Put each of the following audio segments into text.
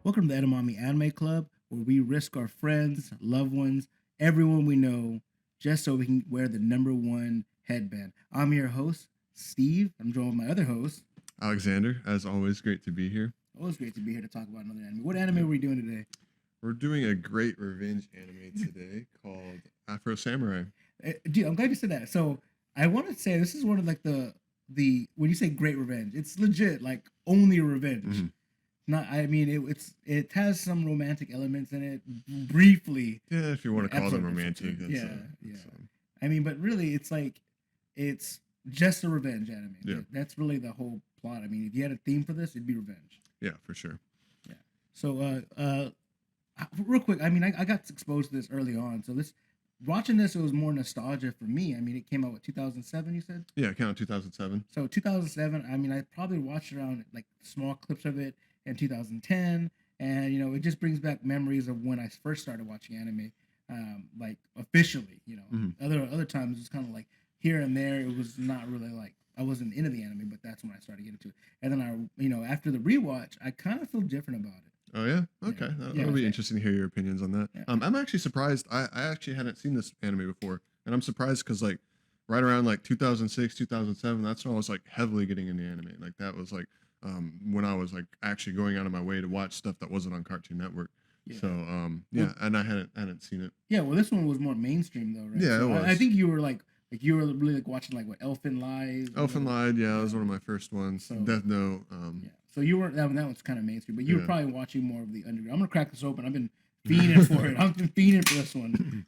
Welcome to the Edamame Anime Club, where we risk our friends, loved ones, everyone we know, just so we can wear the number one headband. I'm your host, Steve. I'm joined with my other host. Alexander, as always, great to be here. Always great to be here to talk about another anime. What anime are we doing today? We're doing a great revenge anime today called Afro Samurai. Dude, I'm glad you said that. So I want to say this is one of like the when you say great revenge, it's legit like only revenge. Mhm. Not, I mean, it has some romantic elements in it briefly. Yeah, if you want to call them Episode romantic. two. Yeah. I mean, but really, it's like it's just a revenge anime. Yeah. That's really the whole plot. I mean, if you had a theme for this, it'd be revenge. Yeah, for sure. Yeah. So, real quick, I mean, I got exposed to this early on. So watching this, it was more nostalgia for me. I mean, it came out with 2007. You said? Yeah, it came out 2007. So 2007. I mean, I probably watched around like small clips of it in 2010, and it just brings back memories of when I first started watching anime, like officially. Other times it's kind of like here and there. It was not really like I wasn't into the anime, but that's when I started getting to it. And then after the rewatch, I kind of feel different about it. Oh yeah, okay. That'll be interesting to hear your opinions on that. Yeah. I'm actually surprised. I actually hadn't seen this anime before, and I'm surprised because like right around like 2006, 2007, that's when I was like heavily getting into anime. Like that was like when I was like actually going out of my way to watch stuff that wasn't on Cartoon Network. Yeah. So and I hadn't seen it. Yeah, well, this one was more mainstream though, right? Yeah, so it was. I think you were like you were really like watching like what Elfen Lies. Elfen Lied, yeah, that was one of my first ones. So, Death Note. Yeah. So you weren't that one's kind of mainstream, but you were Yeah. probably watching more of the underground. I'm gonna crack this open. I've been fiending for it. I've been fiending for this one.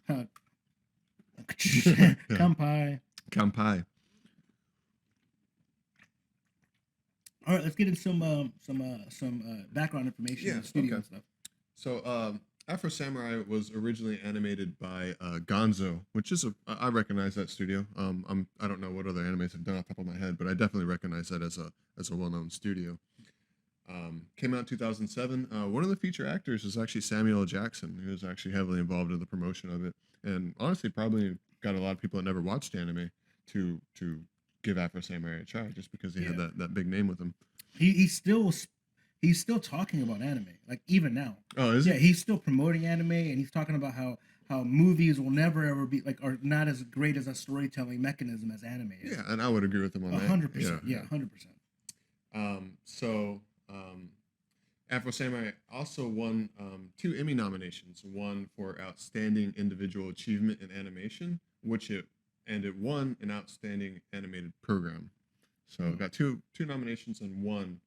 Kampai. Kampai. All right, let's get into some background information on the studio and stuff. So Afro Samurai was originally animated by Gonzo, which is I recognize that studio. I don't know what other animes have done off the top of my head, but I definitely recognize that as a well-known studio. Came out in 2007. One of the feature actors is actually Samuel L. Jackson, who was actually heavily involved in the promotion of it, and honestly probably got a lot of people that never watched anime to give Afro Samurai a try, just because he had that big name with him. He's still talking about anime, like even now. Oh, is he? he? Yeah, he's still promoting anime, and he's talking about how movies will never ever be like are not as great as a storytelling mechanism as anime is. Yeah, and I would agree with him on that. 100%. Yeah, 100%. So Afro Samurai also won 2 Emmy nominations, one for Outstanding Individual Achievement in Animation, it won an Outstanding Animated Program. So it got two nominations and won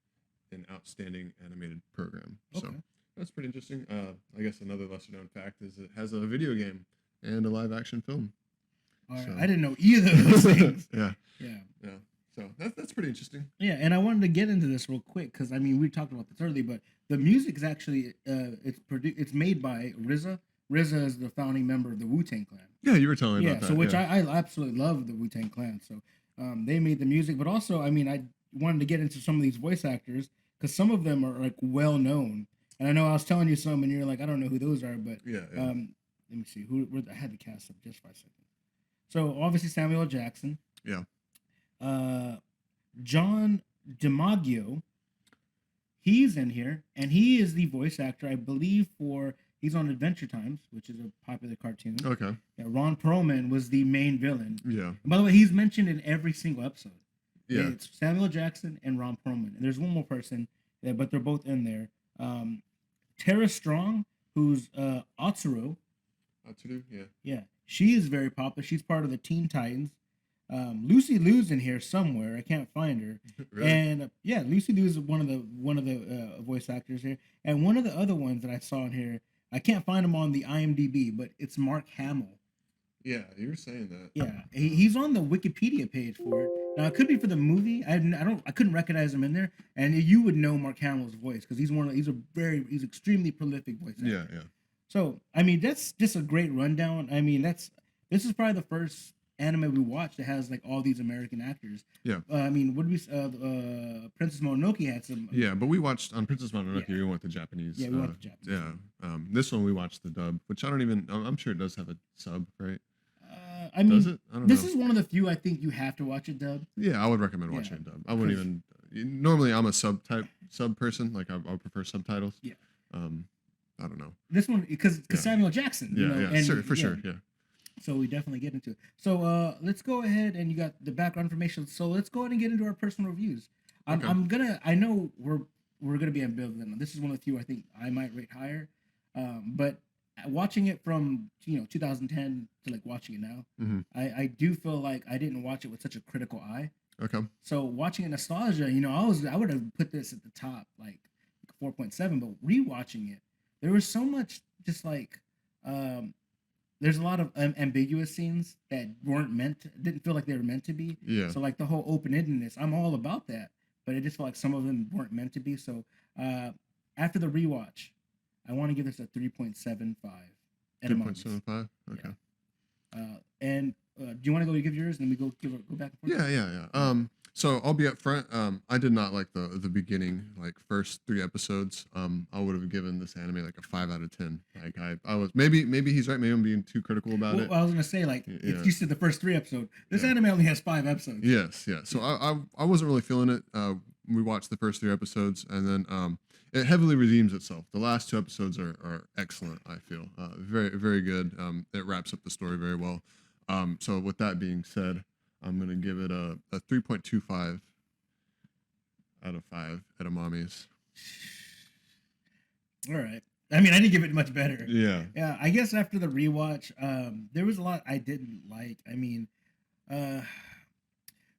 an Outstanding Animated Program. Okay. So that's pretty interesting. I guess another lesser known fact is it has a video game and a live action film. All right. So. I didn't know either of those things. Yeah. Yeah. So that's pretty interesting. Yeah, and I wanted to get into this real quick because I mean we talked about this earlier, but the music is actually it's made by RZA. RZA is the founding member of the Wu-Tang Clan. Yeah, you were telling me about that. So which I absolutely love the Wu-Tang Clan. So they made the music, but also I mean I wanted to get into some of these voice actors because some of them are like well known, and I know I was telling you some, and you're like I don't know who those are, but yeah. Let me see I had the cast up just for a second. So obviously Samuel L. Jackson. Yeah. John DiMaggio, he's in here, and he is the voice actor, I believe, he's on Adventure Times, which is a popular cartoon. Okay. Yeah, Ron Perlman was the main villain. Yeah. And by the way, he's mentioned in every single episode. Yeah. It's Samuel Jackson and Ron Perlman. And there's one more person, but they're both in there. Tara Strong, who's Atsuro. Atsuru, yeah. Yeah, she is very popular. She's part of the Teen Titans. Lucy Liu's in here somewhere. I can't find her. Really? And Lucy Liu is one of the voice actors here. And one of the other ones that I saw in here, I can't find him on the IMDb, but it's Mark Hamill. Yeah, you were saying that. Yeah, he's on the Wikipedia page for it. Now it could be for the movie. I couldn't recognize him in there, and you would know Mark Hamill's voice because he's extremely prolific voice actor. Yeah. So I mean that's just a great rundown. I mean this is probably the first anime we watched that has like all these American actors. Yeah. I mean, what did Princess Mononoke had some. Yeah, but we watched on Princess Mononoke. We went the Japanese. Yeah, we went the Japanese. Yeah. This one we watched the dub, which I'm sure it does have a sub, right? I mean, does it? I don't know. This is one of the few I think you have to watch it dub. Yeah, I would recommend watching it dub. I wouldn't even. Normally, I'm a sub person. Like I prefer subtitles. Yeah. I don't know. This one because Yeah. Samuel Jackson, you Yeah, know, yeah, and sure, for sure, yeah. So we definitely get into it. So let's go ahead and you got the background information. So let's go ahead and get into our personal reviews. Okay. I know we're gonna be ambivalent. This is one of the few I think I might rate higher. But watching it from 2010 to like watching it now, hmm I do feel like I didn't watch it with such a critical eye. Okay. So watching it nostalgia, I would have put this at the top like 4.7, but rewatching it, there was so much just like um there's a lot of ambiguous scenes that didn't feel like they were meant to be. Yeah. So like the whole open-endedness, I'm all about that, but it just felt like some of them weren't meant to be. So after the rewatch, I want to give this a 3.75 etymologies. 3.75. Okay. And do you want to go give yours and then we go back and forth? Yeah. So I'll be up front. I did not like the beginning, like first 3 episodes. I would have given this anime like a 5 out of 10. Like I was maybe he's right. Maybe I'm being too critical about it. Well, I was gonna say like if you said the first 3 episodes, this anime only has 5 episodes. Yes, yeah. So I wasn't really feeling it. We watched the first 3 episodes and then it heavily redeems itself. The last 2 episodes are excellent. I feel very very good. It wraps up the story very well. So with that being said, I'm gonna give it a 3.25 out of 5 edamames. All right. I mean, I didn't give it much better. Yeah. Yeah. I guess after the rewatch, there was a lot I didn't like. I mean,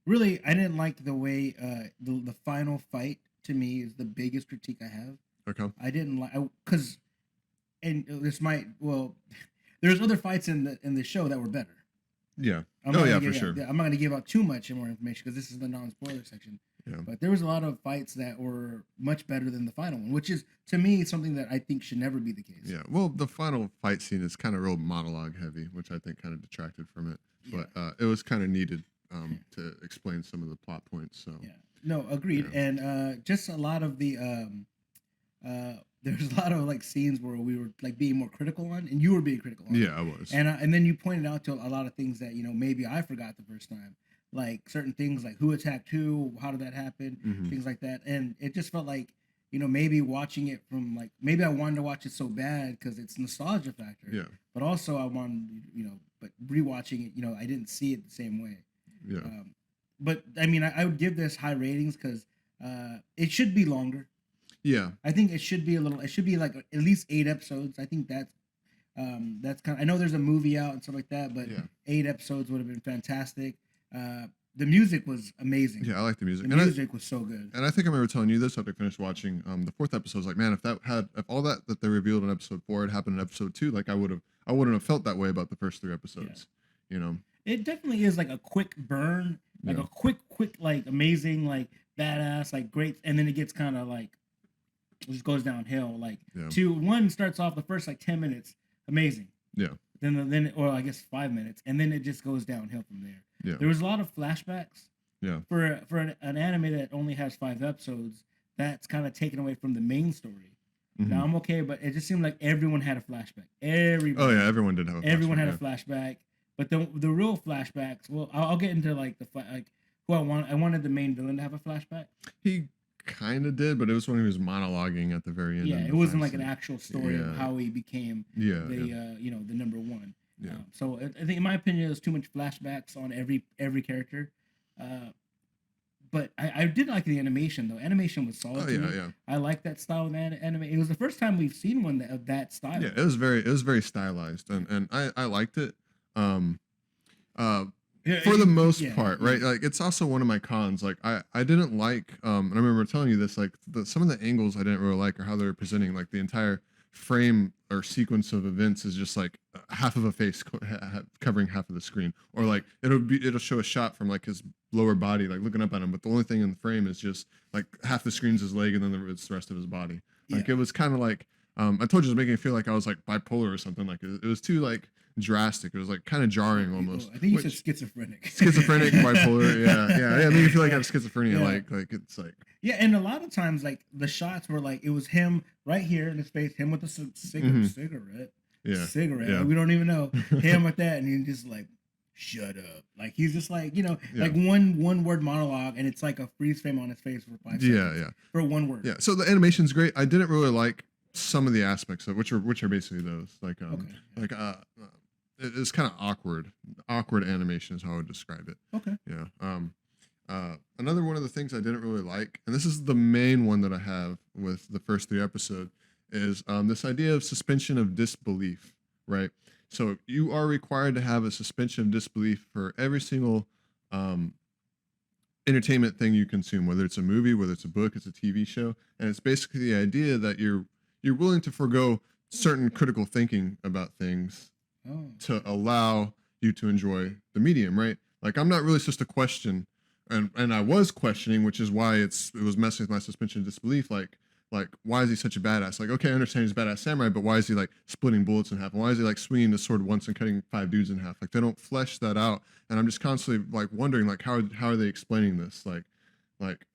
really, I didn't like the way the final fight to me is the biggest critique I have. Okay. I didn't like because, and this might there's other fights in the show that were better. Yeah. For sure. I'm not going to give out too much more information because this is the non-spoiler section. Yeah. But there was a lot of fights that were much better than the final one, which is to me something that I think should never be the case. Yeah. Well, the final fight scene is kind of real monologue heavy, which I think kind of detracted from it. Yeah. But it was kind of needed to explain some of the plot points. So. Yeah. No, agreed. Yeah. And just a lot of the there's a lot of like scenes where we were like being more critical on, and you were being critical on. Yeah, I was. And then you pointed out to a lot of things that maybe I forgot the first time, like certain things like who attacked who, how did that happen, things like that, and it just felt like maybe watching it from like maybe I wanted to watch it so bad because it's nostalgia factor. Yeah. But also I wanted but rewatching it, I didn't see it the same way. Yeah. But I mean, I would give this high ratings because it should be longer. Yeah. I think it should be it should be like at least 8 episodes. I think that's kind of, I know there's a movie out and stuff like that, but 8 episodes would have been fantastic. The music was amazing. Yeah, I like the music. The music was so good. And I think I remember telling you this after I finished watching the 4th episode. I was like, man, if all that they revealed in episode 4 had happened in episode 2, like I wouldn't have felt that way about the first 3 episodes. It definitely is like a quick burn, like a quick, like amazing, like badass, like great, and then it gets kind of like it just goes downhill. Like 1 starts off the first like 10 minutes, amazing. Yeah. Then or I guess 5 minutes, and then it just goes downhill from there. Yeah. There was a lot of flashbacks. Yeah. For an anime that only has 5 episodes, that's kind of taken away from the main story. Now I'm okay, but it just seemed like everyone had a flashback. Everyone. Oh yeah, everyone did have a flashback. Everyone had a flashback. But the real flashbacks, well, I'll get into like who I wanted the main villain to have a flashback. He kind of did, but it was when he was monologuing at the very end. Yeah, it wasn't like an actual story of how he became the number 1. Yeah. So I think, in my opinion, there's too much flashbacks on every character. But I did like the animation though. Animation was solid. Yeah. I like that style of anime. It was the first time we've seen one of that style. Yeah, it was very stylized, and I liked it. For the most part, right? Like it's also one of my cons. Like I didn't like, and I remember telling you this, like some of the angles I didn't really like, or how they were presenting, like the entire frame or sequence of events is just like half of a face covering half of the screen, or like it'll show a shot from like his lower body, like looking up at him, but the only thing in the frame is just like half the screen's his leg, and then it's the rest of his body. Like it was kind of like, I told you it was making me feel like I was like bipolar or something. Like it was too like drastic. It was like kind of jarring almost. I think you said schizophrenic. Schizophrenic, bipolar, yeah. I mean, you feel like I have schizophrenia, like it's like. Yeah, and a lot of times, like the shots were like it was him right here in his face, him with the cigarette. Like, we don't even know him with that, and he's just like, "Shut up!" Like he's just like like one word monologue, and it's like a freeze frame on his face for 5 seconds. Yeah. For one word. Yeah. So the animation's great. I didn't really like some of the aspects of which are basically those Okay. like it's kind of awkward animation is how I would describe it. Okay. Yeah. Another one of the things I didn't really like, and this is the main one that I have with the first 3 episodes, is this idea of suspension of disbelief, right? So you are required to have a suspension of disbelief for every single um, entertainment thing you consume, whether it's a movie, whether it's a book, it's a TV show, and it's basically the idea that you're willing to forego certain critical thinking about things Oh. to allow you to enjoy the medium, right? Like I'm not really supposed to question, and I was questioning, which is why it was messing with my suspension of disbelief. Like why is he such a badass? Like okay, I understand he's a badass samurai, but why is he like splitting bullets in half? And why is he like swinging the sword once and cutting 5 dudes in half? Like they don't flesh that out, and I'm just constantly like wondering like how are they explaining this? Like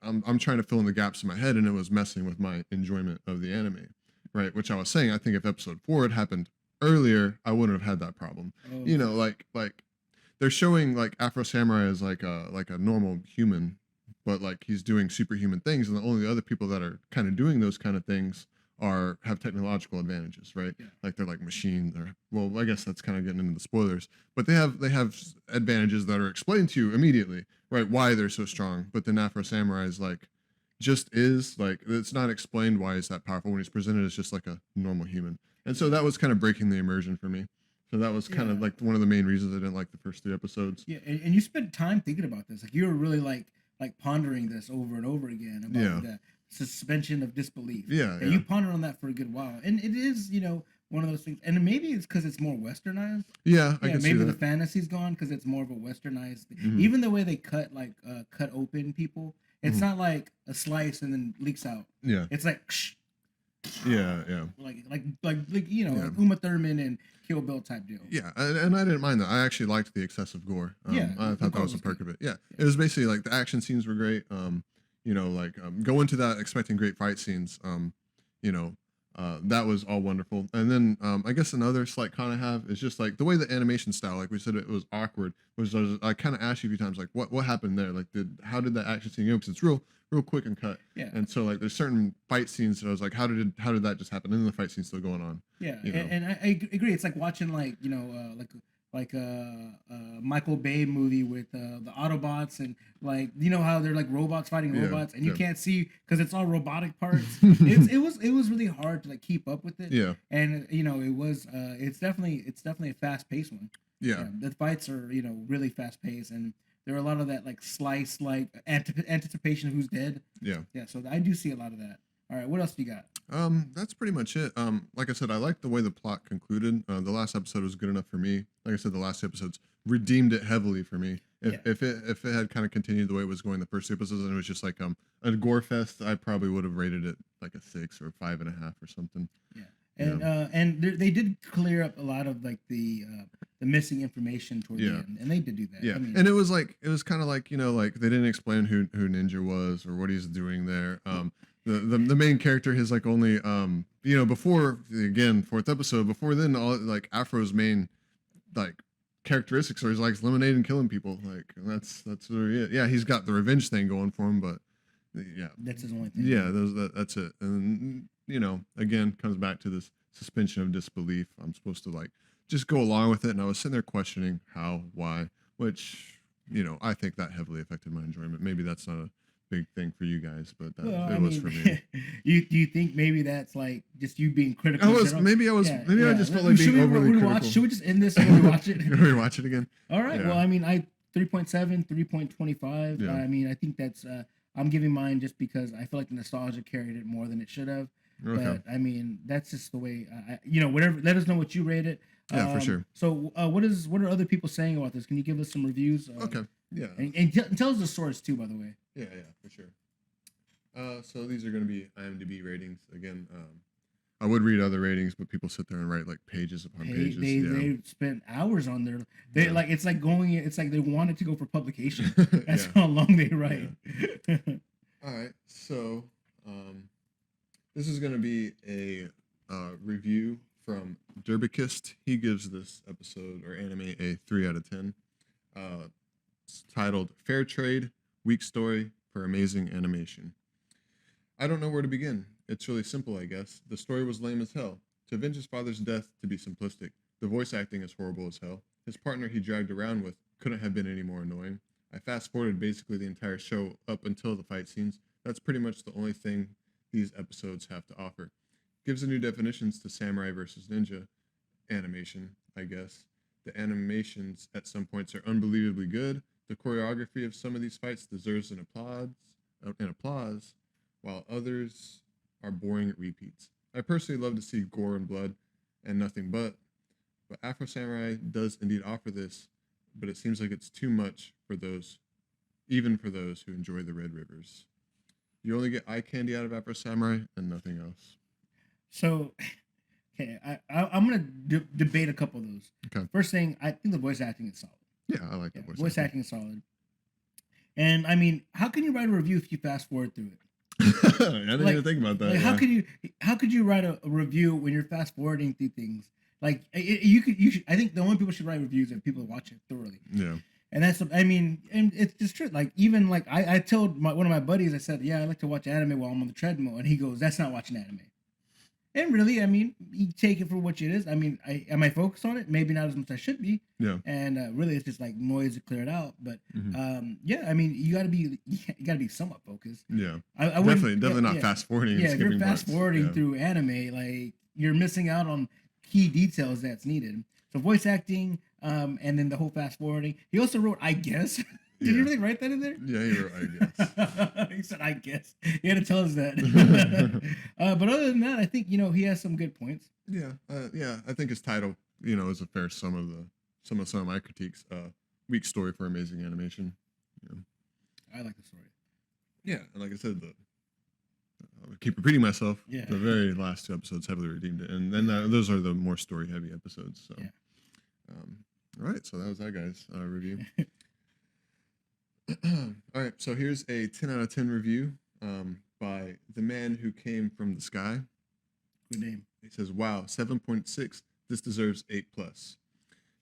I'm trying to fill in the gaps in my head, and it was messing with my enjoyment of the anime, right? Which I was saying, I think if episode 4 had happened earlier, I wouldn't have had that problem. Oh. You know, like they're showing like Afro Samurai as like a normal human, but like he's doing superhuman things, and the only other people that are kind of doing those kind of things have technological advantages, right? Yeah. Like they're like machines, or well, I guess that's kind of getting into the spoilers, but they have advantages that are explained to you immediately, right? Why they're so strong. But then Afro Samurai is like just is like it's not explained why he's that powerful when he's presented as just like a normal human. And so that was kind of breaking the immersion for me. So that was kind of Yeah. like one of the main reasons I didn't like the first 3 episodes. Yeah, and you spent time thinking about this. Like you were really like pondering this over and over again about Yeah. the suspension of disbelief. Yeah, And yeah. you pondered on that for a good while. And it is, one of those things. And maybe it's because it's more westernized. Yeah, I Yeah, can see maybe the that. fantasy's gone because it's more of a westernized thing. Mhm. Even the way they cut open people, it's Mhm. not like a slice and then leaks out. Yeah, It's like yeah. like Yeah. Uma Thurman and Kill Bill type deal. Yeah, and I didn't mind that. I actually liked the excessive gore. Yeah, I the thought that gore was a was perk good. of it. Yeah, Yeah. it was basically like the action scenes were great. Go into that expecting great fight scenes. You know, that was all wonderful. And then I guess another slight con I have is just like the way the animation style, like we said, it was awkward. I kind of asked you a few times, like what happened there? Like how did that action scene go? Because it's real quick and cut. Yeah. And so like there's certain fight scenes that I was like, how did that just happen? And then the fight scene's still going on. Yeah, You know. and I agree. It's like watching Michael Bay movie with the Autobots and like how they're like robots fighting Yeah, robots and you yeah. can't see because it's all robotic parts. it was really hard to like keep up with it. Yeah. And it's definitely a fast paced one. Yeah. The fights are really fast paced and there are a lot of that like slice like anticipation of who's dead. Yeah. Yeah, so I do see a lot of that. All right, what else do you got? That's pretty much it. Like I said, I liked the way the plot concluded. The last episode was good enough for me. Like I said, the last 2 episodes redeemed it heavily for me. If it had kind of continued the way it was going the first 2 episodes, and it was just like a gore fest, I probably would have rated it like a 6 or a 5.5 or something. Yeah. And they did clear up a lot of like the missing information toward the Yeah. end, and they did do that. Yeah, I mean, and it was kind of like like they didn't explain who Ninja was or what he's doing there. The main character, his like only before again 4th episode, before then all like Afro's main like characteristics are he's like eliminating and killing people. Like that's really it. Yeah, he's got the revenge thing going for him, but yeah, that's his only thing. yeah, that's it. And again comes back to this suspension of disbelief. I'm supposed to like just go along with it, and I was sitting there questioning how, why, which I think that heavily affected my enjoyment. Maybe that's not a big thing for you guys, but it was for me. Do you think maybe that's like just you being critical? I just felt like Should being we overly critical. rewatch? Should we just end this and rewatch it? Rewatch it again. All right. Yeah. Well, I mean, 3.7, 3.25. Yeah. I mean, I think that's I'm giving mine just because I feel like the nostalgia carried it more than it should have. Okay. But I mean, that's just the way. Whatever. Let us know what you rate it. Yeah, for sure. So, what are other people saying about this? Can you give us some reviews? Okay. Yeah. And tell us the source too, by the way. Yeah, for sure. So these are going to be IMDb ratings again. I would read other ratings, but people sit there and write like pages upon pages. They spent hours on there. They like it's like going. It's like they wanted to go for publication. That's Yeah. how long they write. Yeah. All right. So this is going to be a review from Derbikist. He gives this episode or anime a 3 out of 10. It's titled "Fair Trade, Weak Story for Amazing Animation." I don't know where to begin. It's really simple, I guess. The story was lame as hell. To avenge his father's death, to be simplistic. The voice acting is horrible as hell. His partner he dragged around with couldn't have been any more annoying. I fast forwarded basically the entire show up until the fight scenes. That's pretty much the only thing these episodes have to offer. Gives a new definitions to samurai versus ninja animation, I guess. The animations at some points are unbelievably good. The choreography of some of these fights deserves applause, while others are boring repeats. I personally love to see gore and blood and nothing but Afro Samurai does indeed offer this, but it seems like it's too much for those, even for those who enjoy the Red Rivers. You only get eye candy out of Afro Samurai and nothing else. So, okay, I'm gonna debate a couple of those. Okay. First thing, I think the voice acting is solid. Yeah, I like the voice acting is solid. And I mean, how can you write a review if you fast forward through it? I didn't even think about that. Like, how could you write a review when you're fast forwarding through things? Like you should. I think the only people should write reviews are people who watch it thoroughly. Yeah. And that's, I mean, and it's just true. Like, even like I told one of my buddies, I said, yeah, I like to watch anime while I'm on the treadmill, and he goes, that's not watching anime. And really, I mean, you take it for what it is. I mean, am I focused on it? Maybe not as much as I should be. Yeah. And really, it's just like noise to clear it out. But yeah, I mean, you gotta be somewhat focused. Yeah. I definitely not fast forwarding. Yeah, if you're fast forwarding through anime, like you're missing out on key details that's needed. So voice acting, and then the whole fast forwarding. He also wrote, I guess. Did you really write that in there? Yeah, he wrote, I guess. He said, I guess. He had to tell us that. But other than that, I think, he has some good points. Yeah. I think his title, is a fair sum of some of my critiques. Weak story for amazing animation. Yeah. I like the story. Yeah, and like I said, I would keep repeating myself. Yeah. The very last two episodes heavily redeemed it, and then those are the more story-heavy episodes. So, yeah. All right, so that was that guy's review. All right, so here's a 10 out of 10 review by The Man Who Came from the Sky. Good name. He says, wow, 7.6. This deserves 8+.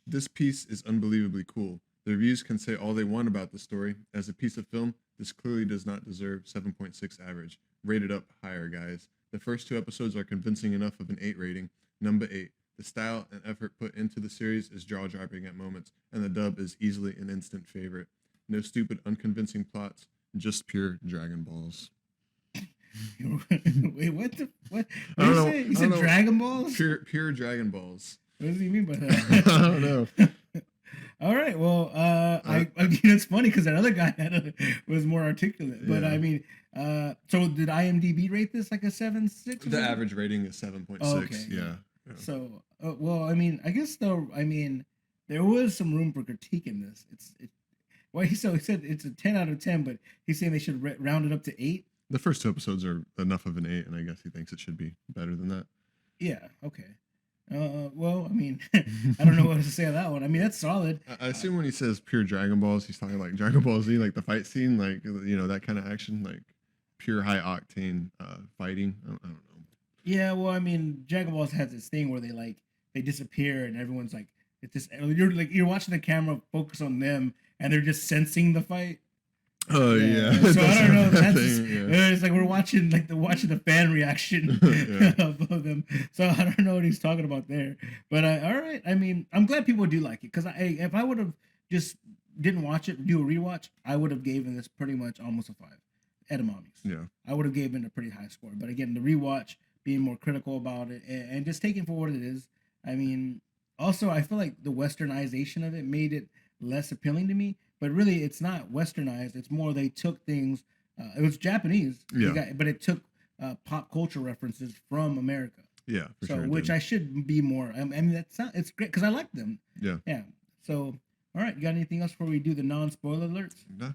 This piece is unbelievably cool. The reviews can say all they want about the story. As a piece of film, this clearly does not deserve 7.6 average. Rate it up higher, guys. The first two episodes are convincing enough of an 8 rating. Number 8. The style and effort put into the series is jaw-dropping at moments, and the dub is easily an instant favorite. No stupid, unconvincing plots, just pure Dragon Balls. Wait, what did you say? You said Dragon Balls? Pure Dragon Balls. What does he mean by that? I don't know. All right, well, I mean, it's funny because that other guy was more articulate. But I mean, so did IMDb rate this like a 7.6? The average rating is 7.6. Oh, okay. Yeah. So, well, I mean, I guess though, I mean, there was some room for critique in this. Well, he said it's a 10 out of 10, but he's saying they should round it up to 8. The first two episodes are enough of an 8, and I guess he thinks it should be better than that. Yeah. Okay. Well, I mean, I don't know what to say on that one. I mean, that's solid. I assume when he says pure Dragon Balls, he's talking like Dragon Ball Z, like the fight scene, like that kind of action, like pure high octane fighting. I don't know. Yeah. Well, I mean, Dragon Balls has this thing where they disappear, and everyone's like, it's just you're watching the camera focus on them, and they're just sensing the fight. Oh yeah. So I don't know. It's like we're watching the fan reaction of them. So I don't know what he's talking about there. But all right. I mean, I'm glad people do like it because if I would have just didn't watch it, do a rewatch, I would have given this pretty much almost a 5. Edamames. Yeah. I would have given it a pretty high score. But again, the rewatch, being more critical about it and just taking for what it is. I mean, also I feel like the westernization of it made it less appealing to me. But really, it's not westernized. It's more they took things. It was Japanese, but it took pop culture references from America. Yeah, for sure. Which I should be more. I mean, it's great because I like them. Yeah. Yeah. So, all right, you got anything else before we do the non-spoiler alerts? No,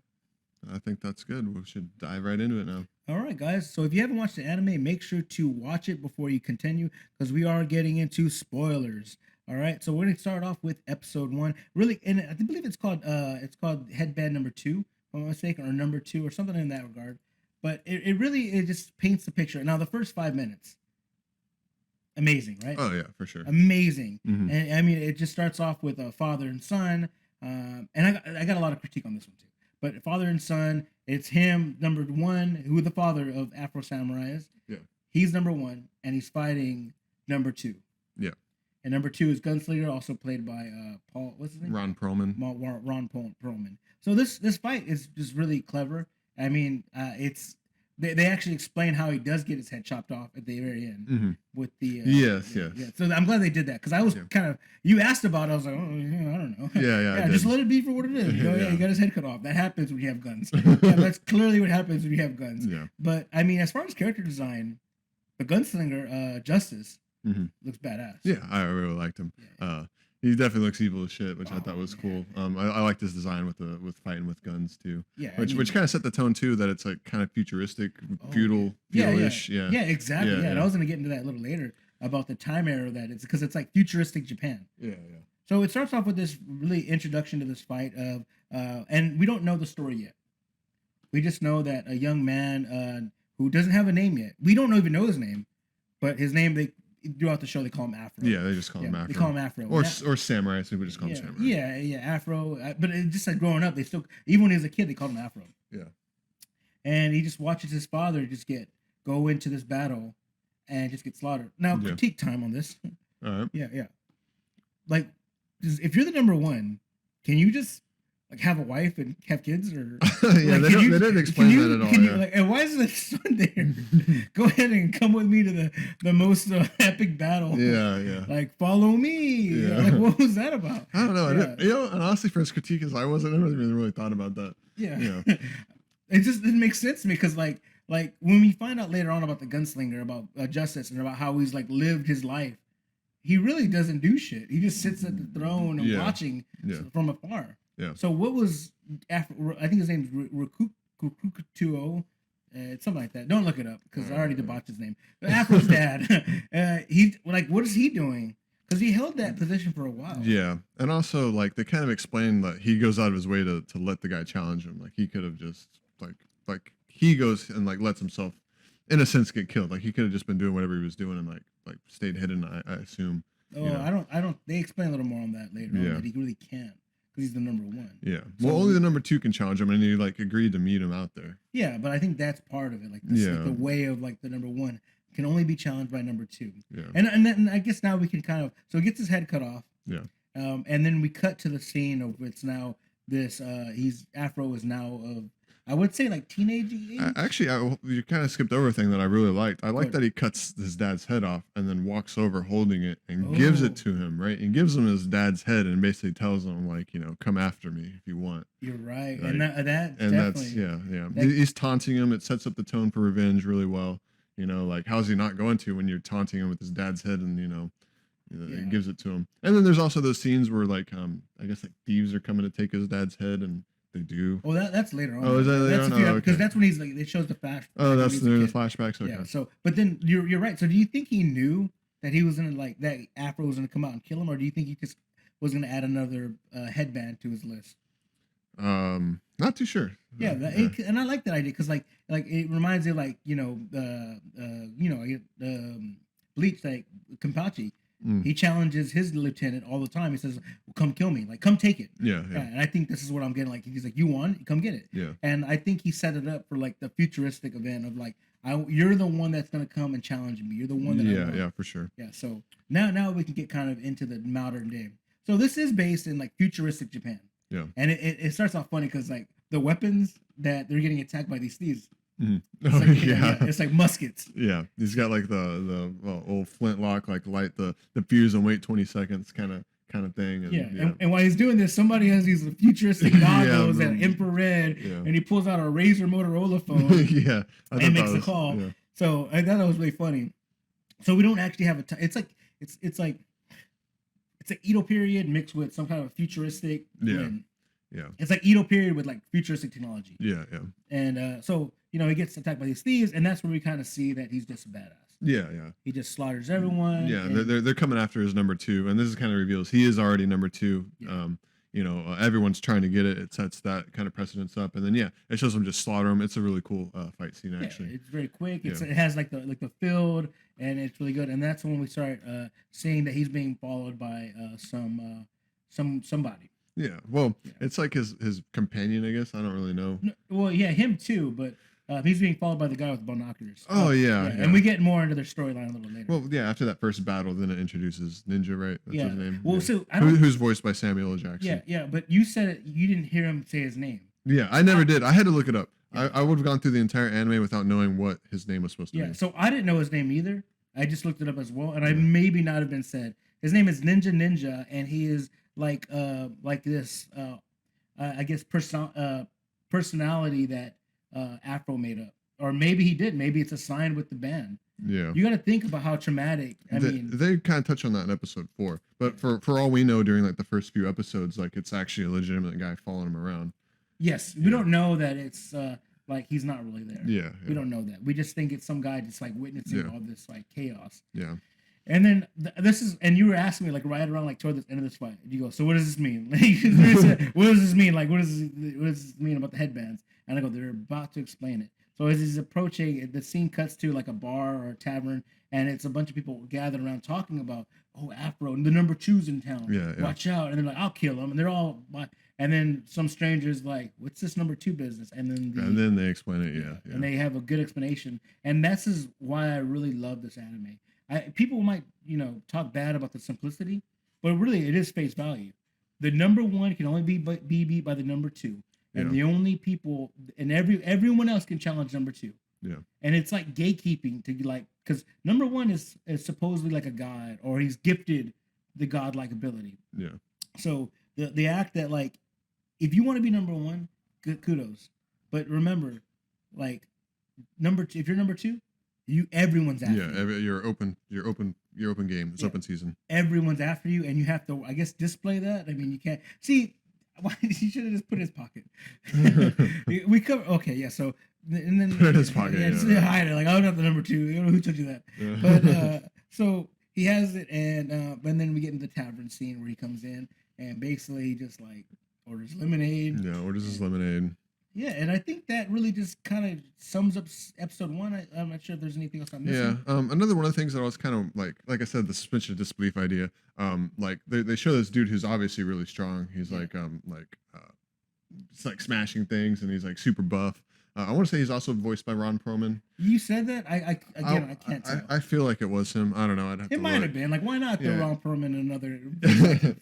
I think that's good. We should dive right into it now. All right, guys. So if you haven't watched the anime, make sure to watch it before you continue because we are getting into spoilers. All right, so we're gonna start off with episode 1. Really, and I believe it's called headband number 2, if I'm not mistaken, or number 2, or something in that regard. But it really just paints the picture. Now the first 5 minutes, amazing, right? Oh yeah, for sure, amazing. Mm-hmm. And I mean, it just starts off with a father and son, and I got a lot of critique on this one too. But father and son, it's him, number 1, who the father of Afro Samurai is. Yeah. he's number one, and he's fighting number two. Yeah. And number two is Gunslinger, also played by Paul. What's his name? Ron Perlman. Ron Perlman. So this fight is just really clever. I mean, it's they actually explain how he does get his head chopped off at the very end with the yes. Yeah. So I'm glad they did that because I was kind of you asked about it. I was like, oh, I don't know. Yeah. Just let it be for what it is. He got his head cut off. That happens when you have guns. That's clearly what happens when you have guns. Yeah. But I mean, as far as character design, the gunslinger Justice looks badass. Yeah, I really liked him. He definitely looks evil as shit, which I thought was cool. I liked his design with fighting with guns too. Yeah, which kind of set the tone too. That it's like kind of futuristic, feudal-ish. Yeah, exactly. Yeah, and I was gonna get into that a little later about the time era that it's because it's like futuristic Japan. Yeah. So it starts off with this really introduction to this fight of, and we don't know the story yet. We just know that a young man who doesn't have a name yet. We don't even know his name, but his name throughout the show they call him Afro. Yeah, they just call him Afro. They call him Afro. Or Samurai, so we just call him Samurai. Yeah, Afro. But it just like growing up, they still, even when he was a kid, they called him Afro. Yeah. And he just watches his father just go into this battle and just get slaughtered. Now, critique time on this. All right. Yeah. Like, if you're the number one, can you just like have a wife and have kids, or yeah, like, they didn't explain that at all. Like, and why is the son there? Go ahead and come with me to the most epic battle. Yeah. Like, follow me. Yeah. Like, what was that about? I don't know. And honestly, for his critique, I never really thought about that. Yeah. It just didn't make sense to me because like when we find out later on about the gunslinger, about Justice, and about how he's like lived his life, he really doesn't do shit. He just sits at the throne and watching from afar. Yeah. So what was Afro? I think his name's Rokutaro. It's something like that. Don't look it up because I already debauched his name. But Afro's dad. He like, what is he doing? Because he held that position for a while. Yeah, and also like they kind of explained that he goes out of his way to let the guy challenge him. Like he could have just like he goes and like lets himself, in a sense, get killed. Like he could have just been doing whatever he was doing and like stayed hidden. I assume. Oh, you know? I don't. They explain a little more on that later. On, that he really can't. Because he's the number one. Yeah. Well, only the number two can challenge him, and he like agreed to meet him out there. Yeah, but I think that's part of it. Like, this, like the way of like the number one can only be challenged by number two. Yeah. And then I guess now we can kind of he gets his head cut off. Yeah. And then we cut to the scene of it's now this Afro is now of I would say like teenage age. Actually, you kind of skipped over a thing that I really liked. I like that he cuts his dad's head off and then walks over holding it and gives it to him, right? And gives him his dad's head and basically tells him, like, you know, come after me if you want. You're right. Like, and that's, he's taunting him. It sets up the tone for revenge really well. You know, like, how's he not going to when you're taunting him with his dad's head and, you know, it gives it to him. And then there's also those scenes where, like, I guess, like, thieves are coming to take his dad's head and they do. Oh, that's later on. Oh, is that later on? Because that's when he's like, it shows the flash. Oh, that's the flashbacks. Okay. Yeah. So, but then you're right. So, do you think he knew that he was gonna that Afro was gonna come out and kill him, or do you think he just was gonna add another headband to his list? Not too sure. Yeah, and I like that idea because like it reminds me of like Bleach, like Kenpachi. He challenges his lieutenant all the time. He says, well, "Come kill me, like come take it." Yeah. And I think this is what I'm getting. Like he's like, "You won, come get it." Yeah. And I think he set it up for like the futuristic event of like, you're the one that's gonna come and challenge me. You're the one that. Yeah, for sure. Yeah. So now we can get kind of into the modern day. So this is based in like futuristic Japan. Yeah. And it starts off funny because like the weapons that they're getting attacked by these thieves. It's like, it's like muskets. Yeah, he's got like the old flintlock, like light the fuse and wait 20 seconds kind of thing. And, and while he's doing this, somebody has these futuristic goggles and infrared, and he pulls out a Razor Motorola phone. And makes a call. Yeah. So I thought that was really funny. So we don't actually have it's like it's an Edo period mixed with some kind of futuristic. Blend. Yeah. It's like Edo period with like futuristic technology. Yeah. And so, you know, he gets attacked by these thieves, and that's where we kind of see that he's just a badass. Yeah. He just slaughters everyone. Yeah, they're coming after his number two, and this is kind of reveals he is already number two. Yeah. Everyone's trying to get it. It sets that kind of precedence up, and then it shows him just slaughter him. It's a really cool fight scene, actually. It's very quick. It has like the field, and it's really good. And that's when we start seeing that he's being followed by somebody. Yeah, well, it's like his companion, I guess. I don't really know. No, well, yeah, him too, but He's being followed by the guy with binoculars. Oh yeah. And we get more into their storyline a little later. Well, yeah. After that first battle, then it introduces Ninja, right? That's his name. Well, so who's voiced by Samuel L. Jackson. Yeah. But you said it. You didn't hear him say his name. Yeah, I never did. I had to look it up. Yeah. I would have gone through the entire anime without knowing what his name was supposed to be. Yeah. So I didn't know his name either. I just looked it up as well, and I maybe not have been said. His name is Ninja, and he is like this. I guess personality that Afro made up, or maybe he did. Maybe it's a sign with the band. Yeah, you got to think about how traumatic. They kind of touch on that in episode 4, but for all we know, during like the first few episodes, like it's actually a legitimate guy following him around. Yes, we don't know that it's like he's not really there. Yeah, we don't know that. We just think it's some guy just like witnessing all this like chaos. Yeah. And then this is, and you were asking me like right around like toward the end of this fight. You go, so what does this mean? What does this mean? Like, what does this mean about the headbands? And I go, they're about to explain it. So as he's approaching, the scene cuts to like a bar or a tavern, and it's a bunch of people gathered around talking about, oh, Afro, the number 2's in town. Yeah. Watch out. And they're like, I'll kill him. And they're all, and then some strangers like, what's this number 2 business? And then they explain it. Yeah. And they have a good explanation. And that's is why I really love this anime. People might, talk bad about the simplicity, but really it is face value. The number 1 can only be beat by the number 2, and the only people, and everyone else can challenge number 2. Yeah, and it's like gatekeeping to like, because number 1 is supposedly like a god, or he's gifted the godlike ability. Yeah. So the act that like, if you want to be number 1, good kudos, but remember, like number 2, if you're number 2. Everyone's after you. Yeah, you're open game. It's open season. Everyone's after you, and you have to, I guess, display that. I mean, you can't see. Why he should have just put in his pocket. We cover. Okay, yeah. So and then put in his pocket. Yeah, hide it. Like, I don't have the number 2. You know who told you that? But so he has it, and then we get into the tavern scene where he comes in and basically he just like orders lemonade. Yeah, orders his lemonade. Yeah, and I think that really just kind of sums up episode 1. I'm not sure if there's anything else I'm missing. Yeah, another one of the things that I was kind of like I said, the suspension of disbelief idea. Like they show this dude who's obviously really strong. He's it's like smashing things, and he's like super buff. I want to say he's also voiced by Ron Perlman. You said that? I can't tell. I feel like it was him. I don't know. It might have been. Like, why not throw Ron Perlman in another?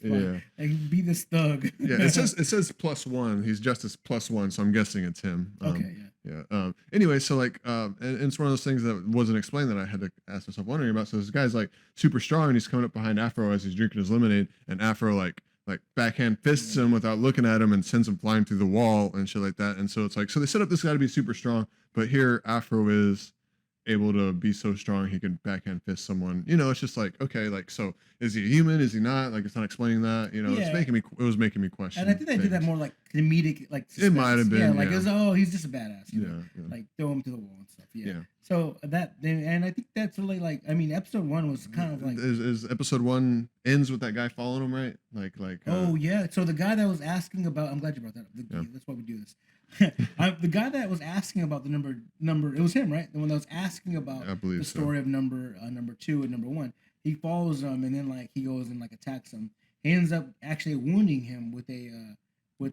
Like, be this thug. Yeah, it says +1. He's Justice +1, so I'm guessing it's him. Okay. Yeah. Anyway, so like, and it's one of those things that wasn't explained that I had to ask myself wondering about. So this guy's like super strong, and he's coming up behind Afro as he's drinking his lemonade, and Afro like backhand fists him without looking at him and sends him flying through the wall and shit like that. And so it's like, so they set up this guy to be super strong, but here Afro is able to be so strong he can backhand fist someone. It's just like, okay, like, so is he a human? Is he not? Like, it's not explaining that. It was making me question. And I think they did that more like comedic, like suspense. It might have been. Yeah, like he's just a badass. Yeah. Like throw him to the wall and stuff. Yeah. So and I think that's really like, I mean, episode 1 was kind of like, is episode 1 ends with that guy following him, right? Like. Oh yeah. So the guy that was asking about, I'm glad you brought that up. That's why we do this. The guy that was asking about the number, it was him, right? The one that was asking about the story of number 2 and number 1. He follows him, and then like he goes and like attacks him. He ends up actually wounding him with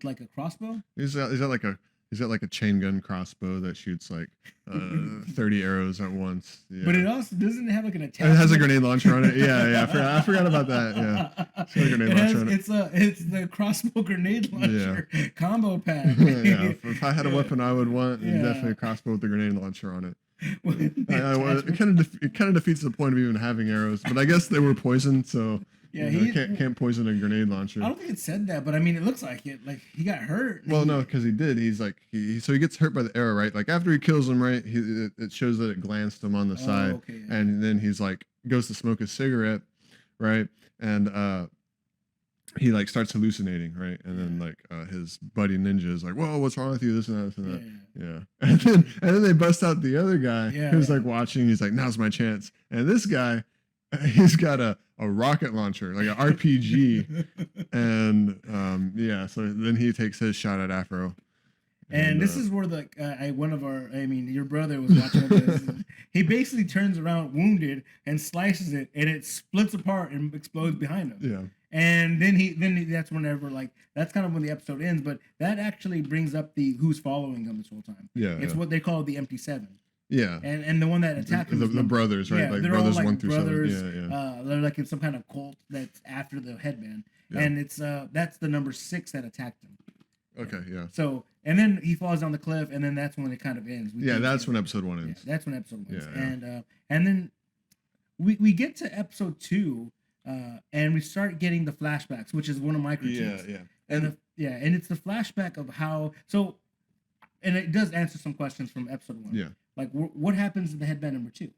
like a crossbow. Is that like a chain gun crossbow that shoots like 30 arrows at once? Yeah. But it also doesn't have like an attack. It has a grenade launcher on it. Yeah. I forgot about that. Yeah. It's a grenade launcher on it. It's the crossbow grenade launcher combo pack. Yeah. If I had a weapon I would want, definitely a crossbow with a grenade launcher on it. It kind of defeats the point of even having arrows, but I guess they were poisoned, so he can't poison a grenade launcher. I don't think it said that, but I mean, it looks like it. Like he got hurt. Well, no, because he did. He's like so he gets hurt by the arrow, right? Like after he kills him, right? It shows that it glanced him on the side, okay, and then he's like goes to smoke a cigarette, right? And he like starts hallucinating, right? And then like his buddy ninja is like, "Whoa, what's wrong with you? This and that, this and that." Yeah. And then they bust out the other guy who's like watching. He's like, "Now's my chance." And this guy, he's got a rocket launcher, like an RPG, and so then he takes his shot at Afro. And this is where your brother was watching this. He basically turns around wounded and slices it, and it splits apart and explodes behind him. Yeah. And that's whenever like that's kind of when the episode ends. But that actually brings up the who's following him this whole time. Yeah, It's what they call the Empty Seven. Yeah. And the one that attacked him, the brothers, right? Yeah, like they're brothers all like 1 through brothers. 7. Yeah. They're like in some kind of cult that's after the headband, Yeah. and it's that's the number 6 that attacked him. Okay, yeah. So and then he falls down the cliff, and then that's when it kind of ends. That's when episode 1 ends. Yeah, that's when episode 1 ends. Yeah. And then we get to episode 2, and we start getting the flashbacks, which is one of my critiques. Yeah. And it's the flashback of how and it does answer some questions from episode 1. Yeah. Like what happens in the headband number 2?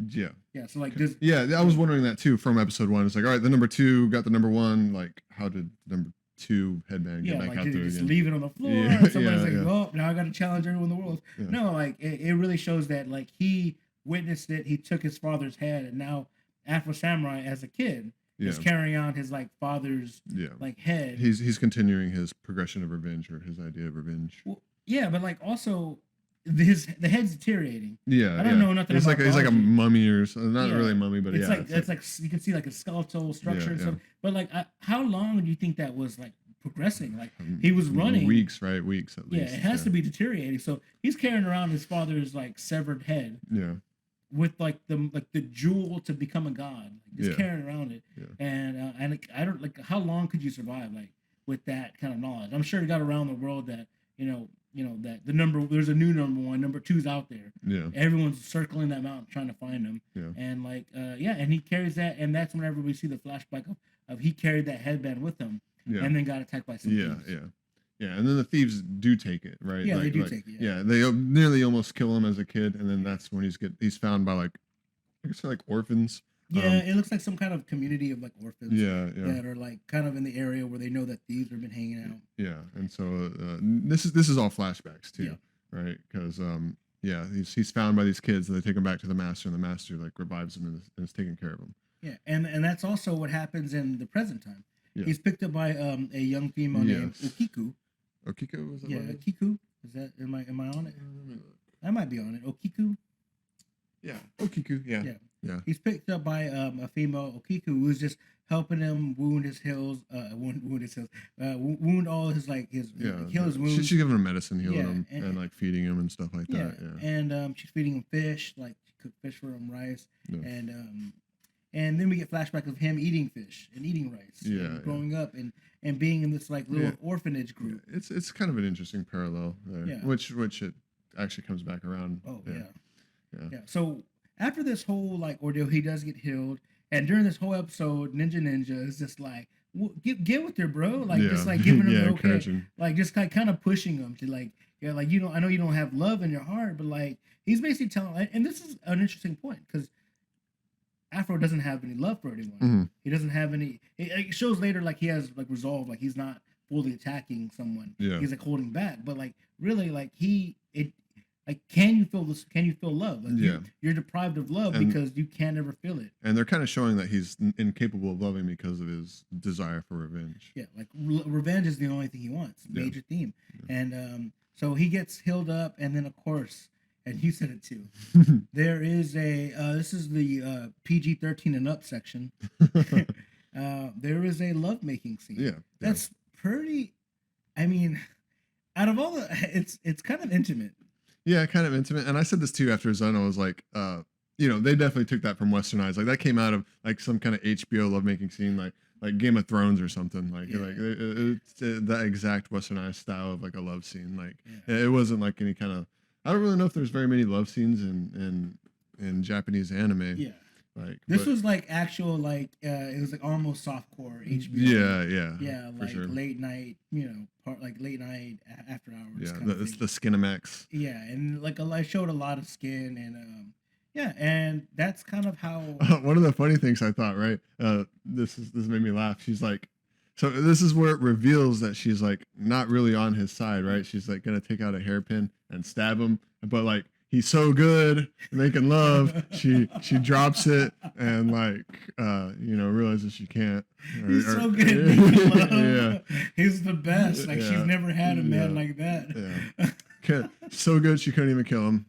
Yeah. Yeah. So like does. Yeah, I was wondering that too from episode 1. It's like, all right, the number 2 got the number 1. Like, how did number 2 headband get back out did there he just again? leave it on the floor? Yeah, Somebody's yeah. oh, now I got to challenge everyone in the world. Yeah. No, like it really shows that like he witnessed it. He took his father's head, and now Afro Samurai as a kid is carrying on his like father's like head. He's continuing his progression of revenge, or his idea of revenge. Well, yeah, but like also the head's deteriorating. Yeah, I don't know nothing about he's like a mummy or something. Not really a mummy, but it's like you can see like a skeletal structure and stuff. But like how long do you think that was like progressing? Like he was running weeks, right? Weeks at least. Yeah, it has to be deteriorating. So he's carrying around his father's like severed head. Yeah. With like the jewel to become a god, like just carrying around it, and like, I don't like how long could you survive like with that kind of knowledge? I'm sure it got around the world that you know that there's a new number 1, number 2's out there. Yeah, everyone's circling that mountain trying to find him. Yeah, and like and he carries that, and that's whenever we see the flashback of he carried that headband with him, and then got attacked by some thieves. Yeah, and then the thieves do take it, right? Yeah, they do take it. Yeah, they nearly almost kill him as a kid, and then that's when he's found by like, I guess they're like orphans. Yeah, it looks like some kind of community of like orphans. Yeah. That are like kind of in the area where they know that thieves have been hanging out. Yeah, and so this is all flashbacks too, right? Because he's found by these kids, and they take him back to the master, and the master like revives him and is taking care of him. Yeah, and that's also what happens in the present time. Yeah. He's picked up by a young female named Okiku. Okiku, was that? Yeah, Okiku. Is that am I on it? I might be on it. Okiku. Yeah, Okiku. Yeah. He's picked up by a female Okiku who's just helping him wound his heels, wound all his like his heal his wounds. She's giving him medicine, healing him, and like feeding him and stuff like that. Yeah, and she's feeding him fish, like she cooked fish for him, rice, and then we get flashback of him eating fish and eating rice, and growing up and being in this like little orphanage group. Yeah. It's kind of an interesting parallel there, which it actually comes back around. Oh yeah. So after this whole like ordeal, he does get healed, and during this whole episode, Ninja is just like, get with her, bro. Like just like giving him okay, like just like kind of pushing him to like, like I know you don't have love in your heart, but like he's basically telling, and this is an interesting point because Afro doesn't have any love for anyone. Mm-hmm. He doesn't have any. It shows later like he has like resolve, like he's not fully attacking someone. Yeah. He's like holding back, but like really like like can you feel this? Can you feel love? Like you're deprived of love because you can't ever feel it. And they're kind of showing that he's incapable of loving because of his desire for revenge. Yeah, like revenge is the only thing he wants. Major theme. Yeah. And so he gets healed up, and then of course. And you said it too. There is this is the PG-13 and up section. There is a lovemaking scene. Yeah. That's pretty. I mean, out of all the, it's kind of intimate. Yeah, kind of intimate. And I said this too after Zeno was like, they definitely took that from Westernized. Like that came out of like some kind of HBO lovemaking scene, like Game of Thrones or something. Like it's that exact Westernized style of like a love scene. Like it wasn't like any kind of. I don't really know if there's very many love scenes in Japanese anime. Yeah, like this was like actual like it was like almost softcore HBO. Yeah, like sure. late night, late night after hours. Yeah, it's the Skinamax. Yeah, and like I showed a lot of skin and that's kind of how. One of the funny things I thought, right? This made me laugh. She's like. So this is where it reveals that she's like not really on his side, right? She's like gonna take out a hairpin and stab him, but like he's so good at making love, she drops it and like realizes she can't. He's so good at making love. He's the best. Like she's never had a man like that. Yeah. So good she couldn't even kill him.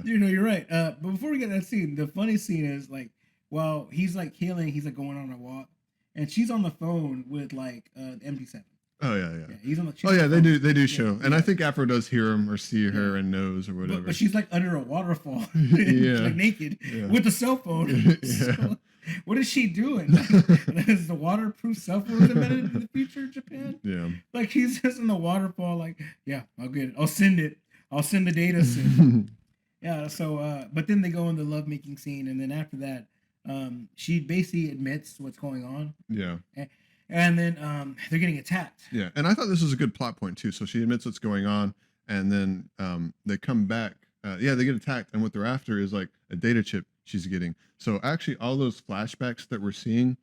You're right. But before we get that scene, the funny scene is like. Well, he's like healing. He's like going on a walk, and she's on the phone with like MD7. Oh yeah, yeah. Yeah, he's on the. Oh On yeah, the phone. they do Yeah, show, and yeah. I think Afro does hear him or see her and knows or whatever. But she's like under a waterfall, Yeah. like naked Yeah. with a cell phone. Yeah. So, what is she doing? Like, is the waterproof cell phone invented in the future of Japan? Yeah. Like he's just in the waterfall. Like, yeah, I'll get it. I'll send it. I'll send the data soon. Yeah. So, but then they go in the lovemaking scene, and then after that, she basically admits what's going on. Yeah. And then they're getting attacked. Yeah, and I thought this was a good plot point too. So she admits what's going on, and then they come back. They get attacked, and what they're after is like a data chip she's getting. So actually, all those flashbacks that we're seeing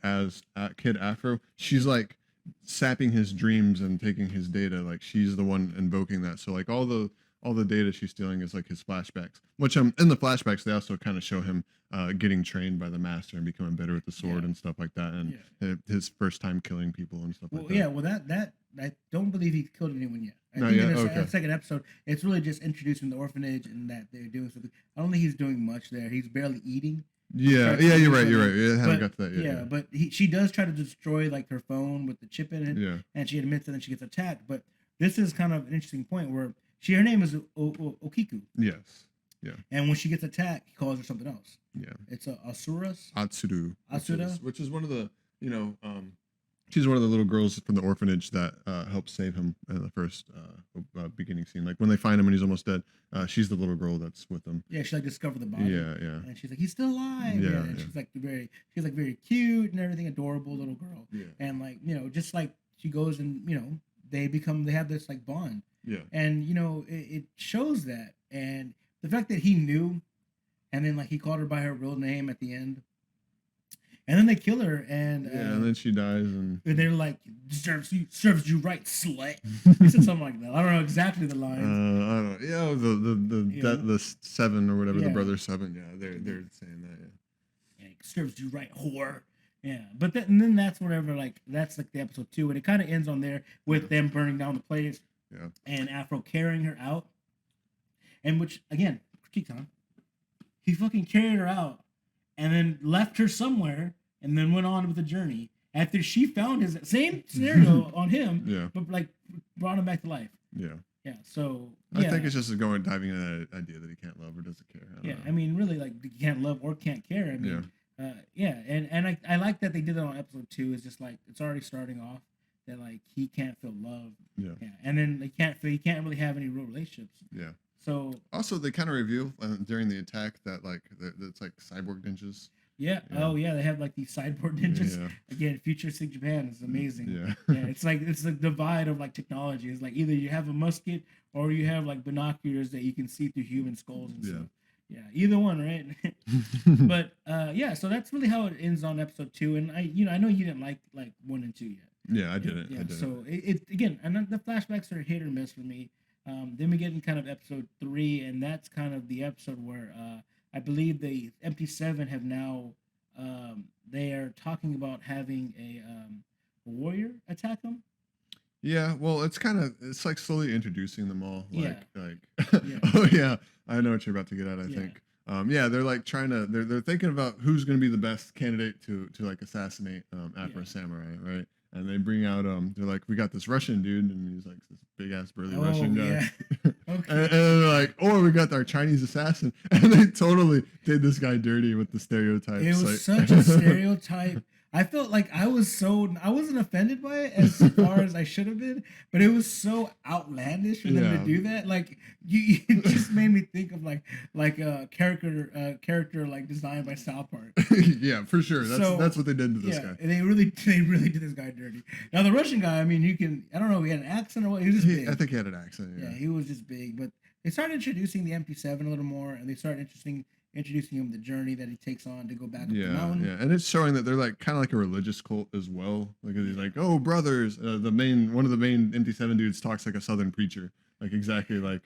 as Kid Afro, she's like sapping his dreams and taking his data. Like she's the one invoking that. So like all the data she's stealing is like his flashbacks. Which in the flashbacks they also kind of show him getting trained by the master and becoming better with the sword and stuff like that, and his first time killing people and stuff like that. Yeah, well that I don't believe he killed anyone yet. I Not think yet? in the Okay. second episode, it's really just introducing the orphanage and that they're doing something. I don't think he's doing much there. He's barely eating. Yeah, you're right. Yeah, I haven't got to that yet. Yeah, but she does try to destroy like her phone with the chip in it. Yeah. And she admits it and she gets attacked. But this is kind of an interesting point where her name is Okiku. Yes. Yeah. And when she gets attacked, he calls her something else. Yeah. It's Asuras. Atsuru. Atsura? Which is one of the, she's one of the little girls from the orphanage that helps save him in the first beginning scene. Like when they find him and he's almost dead, she's the little girl that's with them. Yeah, she like discovered the body. Yeah. And she's like, he's still alive. Yeah, And yeah. she's like very cute and everything, adorable little girl. Yeah. And like, just like she goes and, they have this like bond. Yeah. And, it shows that. And the fact that he knew, and then like he called her by her real name at the end. And then they kill her, and and then she dies, and they're like, serves you right, slut. He said something like that. I don't know exactly the lines. I don't know. Yeah, the seven or whatever, the Yeah. brother seven. Yeah, they're saying that. Yeah. Yeah, serves you right, whore. Yeah, but then that's whatever. Like that's like the episode 2, and it kind of ends on there with them burning down the place. Yeah. And Afro carrying her out, and which again, critique time. He fucking carried her out, and then left her somewhere, and then went on with the journey. After she found his same scenario on him, Yeah. but like brought him back to life. Yeah. Yeah. So I think it's just diving into that idea that he can't love or doesn't care. I don't know. I mean, really, like you can't love or can't care. I mean, and I like that they did it on episode 2. It's just like it's already starting off that like he can't feel love. Yeah. And then he can't really have any real relationships. Yeah. So also they kind of reveal during the attack that like it's like cyborg ninjas. yeah. Oh yeah, they have like these sideboard ninjas. Yeah. Again, futuristic Japan is amazing. Yeah. Yeah, it's the divide of like technology. It's like either you have a musket or you have like binoculars that you can see through human skulls and stuff. Yeah, either one, right? But so that's really how it ends on episode 2. And I know you didn't like 1 and 2 yet. Yeah, I didn't. Yeah, I didn't. so it again, and the flashbacks are hit or miss for me. Then we get in kind of episode 3, and that's kind of the episode where I believe the MT7 have now they are talking about having a warrior attack them. Yeah, well, it's like slowly introducing them all. Yeah. Oh yeah, I know what you're about to get at. I Yeah. think. They're like they're thinking about who's going to be the best candidate to like assassinate Afro Samurai, right? And they bring out they're like, we got this Russian dude, and he's like this big ass burly Russian guy. Yeah. Okay. And they're like, or we got our Chinese assassin, and they totally did this guy dirty with the stereotypes. It was such a stereotype. I felt like I wasn't offended by it as far as I should have been, but it was so outlandish for them to do that. Like it just made me think of like a character like designed by South Park. Yeah, for sure. That's what they did to this guy. And they really did this guy dirty. Now the Russian guy, I mean, I don't know, he had an accent or what. He was just big. I think he had an accent. Yeah, he was just big. But they started introducing the MP7 a little more, and they started introducing him the journey that he takes on to go back up the mountain. Yeah, and it's showing that they're like kind of like a religious cult as well. Like he's like, oh brothers, one of the main MT7 dudes talks like a Southern preacher, like exactly like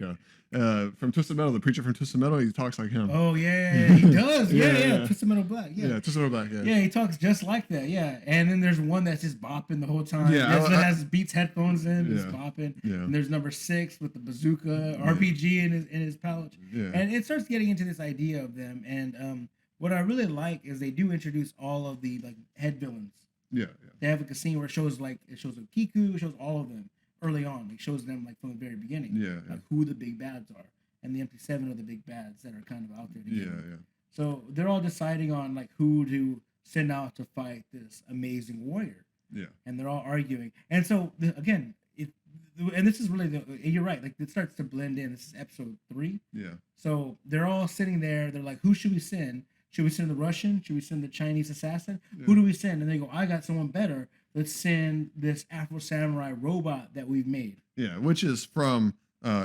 from Twisted Metal, the preacher from Twisted Metal, he talks like him. Oh yeah, he does. Yeah. Twisted Metal Black. Yeah, Twisted Metal Black. Yeah. Yeah, he talks just like that. Yeah, and then there's one that's just bopping the whole time. Yeah, that has Beats headphones in, just Yeah. bopping. Yeah. And there's number 6 with the bazooka RPG in his pouch. Yeah. And it starts getting into this idea of them. And what I really like is they do introduce all of the like head villains. Yeah, They have like a scene where it shows Kiku, it shows all of them early on. It shows them like from the very beginning, yeah, like who the big bads are, and the MP7 are the big bads that are kind of out there together. yeah. So they're all deciding on like who to send out to fight this amazing warrior, Yeah. and they're all arguing. And so again, and this is really you're right. Like it starts to blend in. This is episode 3. Yeah. So they're all sitting there. They're like, who should we send? Should we send the Russian? Should we send the Chinese assassin? Yeah. Who do we send? And they go, I got someone better. Let's send this Afro samurai robot that we've made. Yeah, which is from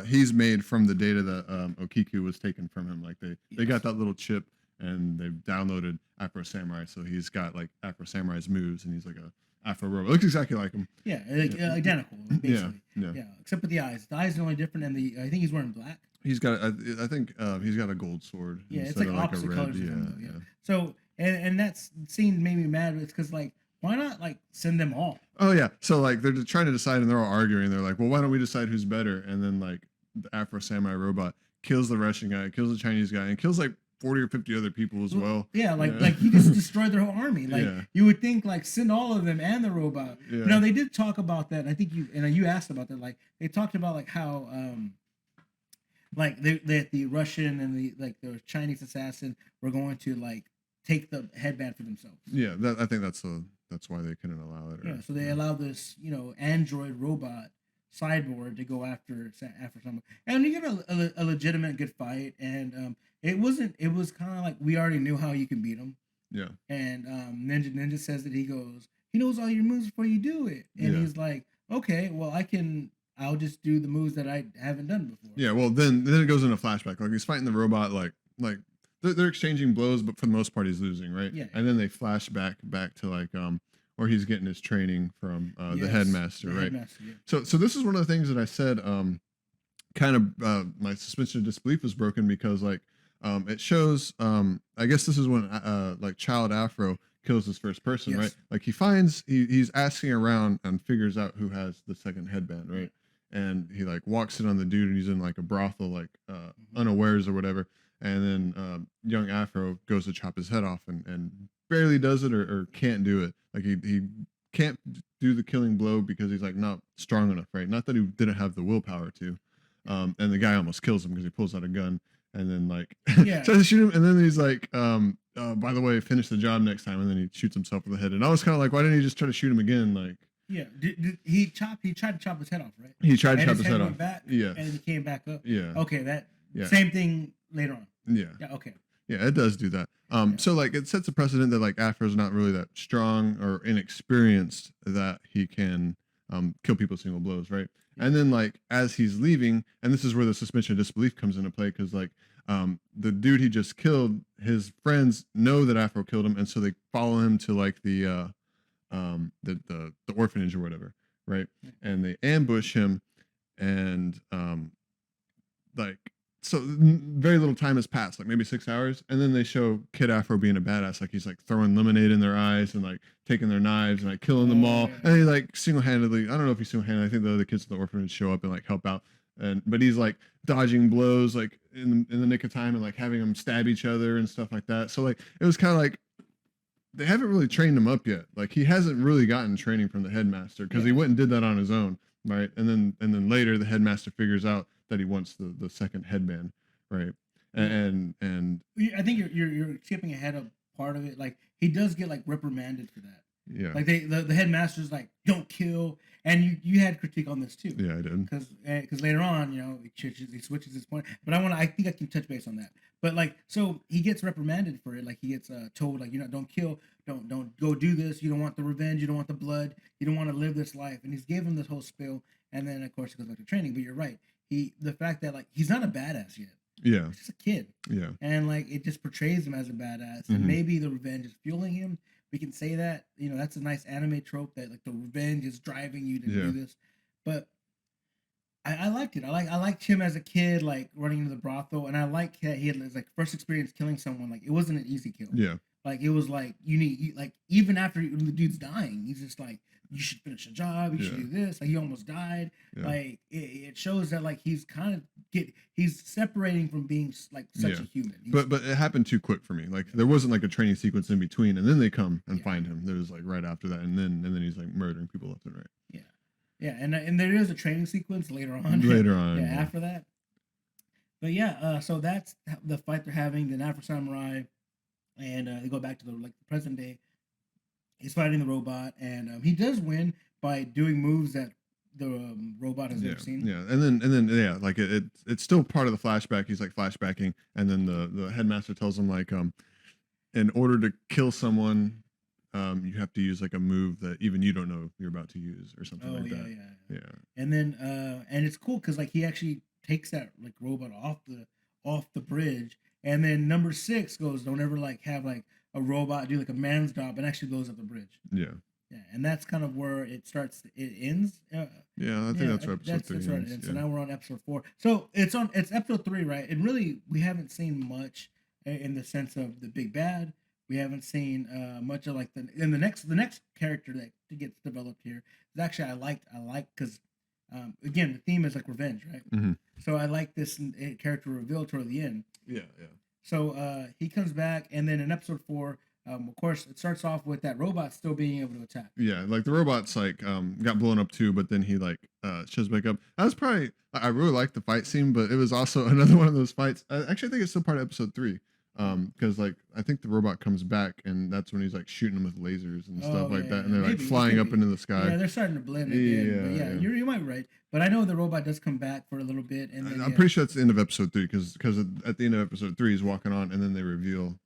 he's made from the data that Okiku was taken from him. Like they got that little chip and they've downloaded Afro Samurai, so he's got like Afro Samurai's moves, and he's like a Afro robot. Looks exactly like him. Yeah, like identical, basically. Yeah. Except for the eyes. The eyes are only different, and I think he's wearing black. He's got I think he's got a gold sword. Yeah, it's instead like of opposite a red. colors. Yeah. So and that scene made me mad. It's because like, why not like send them all? Oh yeah. So like they're trying to decide, and they're all arguing. They're like, well, why don't we decide who's better? And then like the Afro Samurai robot kills the Russian guy, kills the Chinese guy, and kills like 40 or 50 other people as well. Yeah, like he just destroyed their whole army. Like you would think like send all of them and the robot. Yeah. Now they did talk about that. I think you asked about that. Like they talked about like how like the Russian and the Chinese assassin were going to like take the headband for themselves. Yeah, I think that's why they couldn't allow it. So they allowed this android robot sideboard to go after someone, and you get a legitimate good fight, and it was kind of like we already knew how you can beat him. Yeah. And Ninja says that he knows all your moves before you do it, and he's like, okay, well I'll just do the moves that I haven't done before. Yeah, well then it goes into flashback. Like he's fighting the robot, like they're exchanging blows, but for the most part he's losing, right? Yeah. And then they flash back to like where he's getting his training from the headmaster, right? Headmaster, yeah. So this is one of the things that I said kind of my suspension of disbelief was broken because like it shows I guess this is when like Child Afro kills his first person, right? Like he's asking around and figures out who has the second headband, right? And he like walks in on the dude and he's in like a brothel, like unawares or whatever. And then young Afro goes to chop his head off and barely does it or can't do it. Like he can't do the killing blow because he's like not strong enough, right? Not that he didn't have the willpower to. And the guy almost kills him because he pulls out a gun and then like tries to shoot him. And then he's like, by the way, finish the job next time. And then he shoots himself in the head. And I was kind of like, why didn't he just try to shoot him again? Like, yeah, he tried to chop his head off, right? He tried to chop his head went off. Back, yeah. And he came back up. Yeah. Okay, same thing later on. Yeah. Yeah, okay. Yeah, it does do that. So like it sets a precedent that like Afro's not really that strong or inexperienced that he can kill people with single blows, right? Yeah. And then like as he's leaving, and this is where the suspension of disbelief comes into play, because like the dude he just killed, his friends know that Afro killed him, and so they follow him to like the orphanage or whatever, right? And they ambush him, and like so very little time has passed, like maybe 6 hours, and then they show Kid Afro being a badass, like he's like throwing lemonade in their eyes and like taking their knives and like killing them all, and he like single-handedly, I don't know if he's single-handed, I think the other kids in the orphanage show up and like help out, but he's like dodging blows like in the nick of time and like having them stab each other and stuff like that. So like it was kind of like they haven't really trained him up yet. Like he hasn't really gotten training from the headmaster because he went and did that on his own, right? And then later the headmaster figures out that he wants the second headband, right? And I think you're skipping ahead of part of it. Like he does get like reprimanded for that. Yeah. Like the headmaster's like, don't kill, and you had critique on this too. Yeah, I did. Because later on, he switches his point. But I think I can touch base on that. But like, so he gets reprimanded for it. Like he gets told like, don't kill, don't go do this. You don't want the revenge. You don't want the blood. You don't want to live this life. And he's given this whole spiel. And then of course he goes back to training. But you're right. The fact that like he's not a badass yet. Yeah. He's just a kid. Yeah. And like it just portrays him as a badass. And maybe the revenge is fueling him. We can say that. That's a nice anime trope that like the revenge is driving you to do this. But I liked it. I liked him as a kid, like running into the brothel, and I like that he had his like first experience killing someone. Like it wasn't an easy kill. Yeah. Like it was like like even after the dude's dying, he's just like you should finish the job. You should Yeah. do this. Like he almost died. Yeah. Like it shows that like he's kind of he's separating from being like such Yeah. a human. But it happened too quick for me. Like there wasn't like a training sequence in between, and then they come and Yeah. find him. There was like right after that, and then he's like murdering people left and right. Yeah, yeah, and there is a training sequence later on. Later on, yeah, yeah. after that. But so that's the fight they're having. Then Afro Samurai, and they go back to the present day. He's fighting the robot, and he does win by doing moves that the robot has Yeah, never seen. yeah, and then yeah, like it's still part of the flashback. He's like flashbacking, and then the headmaster tells him like in order to kill someone, you have to use like a move that even you don't know you're about to use or something like that. Yeah. And then and it's cool because like he actually takes that like robot off the bridge, and then number 6 goes, don't ever like have like a robot do like a man's job, and actually blows up the bridge. Yeah. Yeah, and that's kind of where it starts. It ends. Yeah, I think that's where episode 3 right. ends. And Yeah. so now we're on episode 4. So it's episode 3, right? And really, we haven't seen much in the sense of the big bad. We haven't seen much of like the next character that gets developed here is actually I like because again the theme is like revenge, right? Mhm. So I like this character reveal toward the end. Yeah. So he comes back, and then in episode 4. Of course, it starts off with that robot still being able to attack. Yeah, like the robot's like got blown up too, but then he like shows back up. That was probably I really liked the fight scene, but it was also another one of those fights. I actually think it's still part of episode 3. Because like I think the robot comes back, and that's when he's like shooting them with lasers and stuff like that, and they're like flying up into the sky. Yeah, they're starting to blend again. Yeah, you might be right. But I know the robot does come back for a little bit, and then, I'm pretty sure that's the end of episode 3 because at the end of episode 3 he's walking on, and then they reveal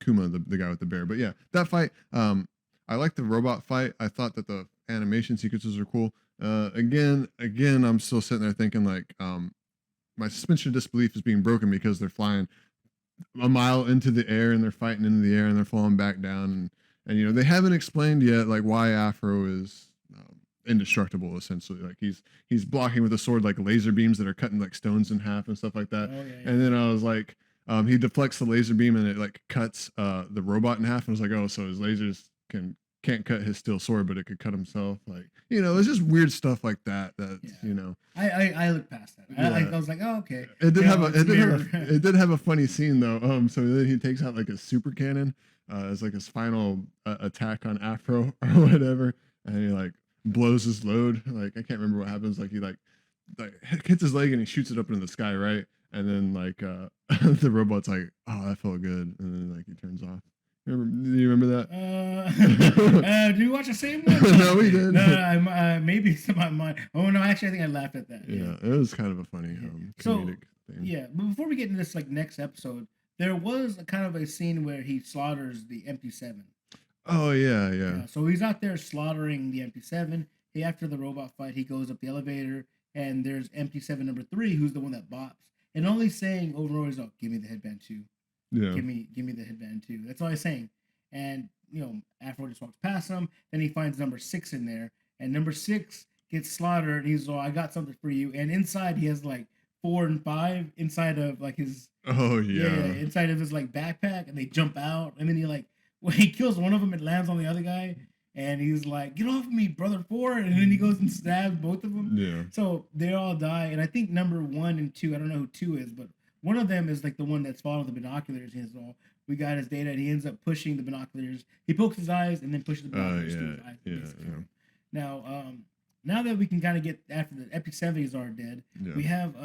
Kuma, the guy with the bear. But yeah, that fight, I like the robot fight. I thought that the animation sequences are cool. Again, I'm still sitting there thinking like my suspension of disbelief is being broken because they're flying a mile into the air and they're fighting into the air and they're falling back down, and you know they haven't explained yet like why Afro is indestructible essentially. Like he's blocking with a sword like laser beams that are cutting like stones in half and stuff like that. And then I was like he deflects the laser beam and it like cuts the robot in half, and I was like, oh, so his lasers can't cut his steel sword, but it could cut himself. Like, you know, it's just weird stuff like that you know, I looked past that. I was like, oh, okay. It did have a funny scene though. So then he takes out like a super cannon as like his final attack on Afro or whatever, and he like blows his load. Like I can't remember what happens. Like he like hits his leg and he shoots it up into the sky, right? And then like the robot's like, oh, that felt good, and then like he turns off. Do you remember that? Do you watch the same one? No, we did. No, maybe it's in my mind. Oh no, actually, I think I laughed at that. Yeah, it was kind of a funny comedic thing. Yeah, but before we get into this like next episode, there was a kind of a scene where he slaughters the MP7. Oh yeah. So he's out there slaughtering the MP7. After the robot fight, he goes up the elevator, and there's MP7 number 3, who's the one that bops, and all he's saying over and over is, "Oh, give me the headband too." Yeah. Give me the headband too. That's all he's saying. And you know, Afro just walks past him. Then he finds number 6 in there, and number 6 gets slaughtered. And he's, "Oh, I got something for you." And inside, he has like 4 and 5 inside of like his. Oh yeah. Inside of his like backpack, and they jump out, and then he kills one of them and lands on the other guy, and he's like, "Get off me, brother 4!" And then he goes and stabs both of them. Yeah. So they all die, and I think number 1 and 2, I don't know who 2 is, but one of them is like the one that's following the binoculars. He's all, "We got his data," and he ends up pushing the binoculars. He pokes his eyes and then pushes the binoculars to his eyes. Yeah. Now that we can kind of get after the EP70s are dead, we have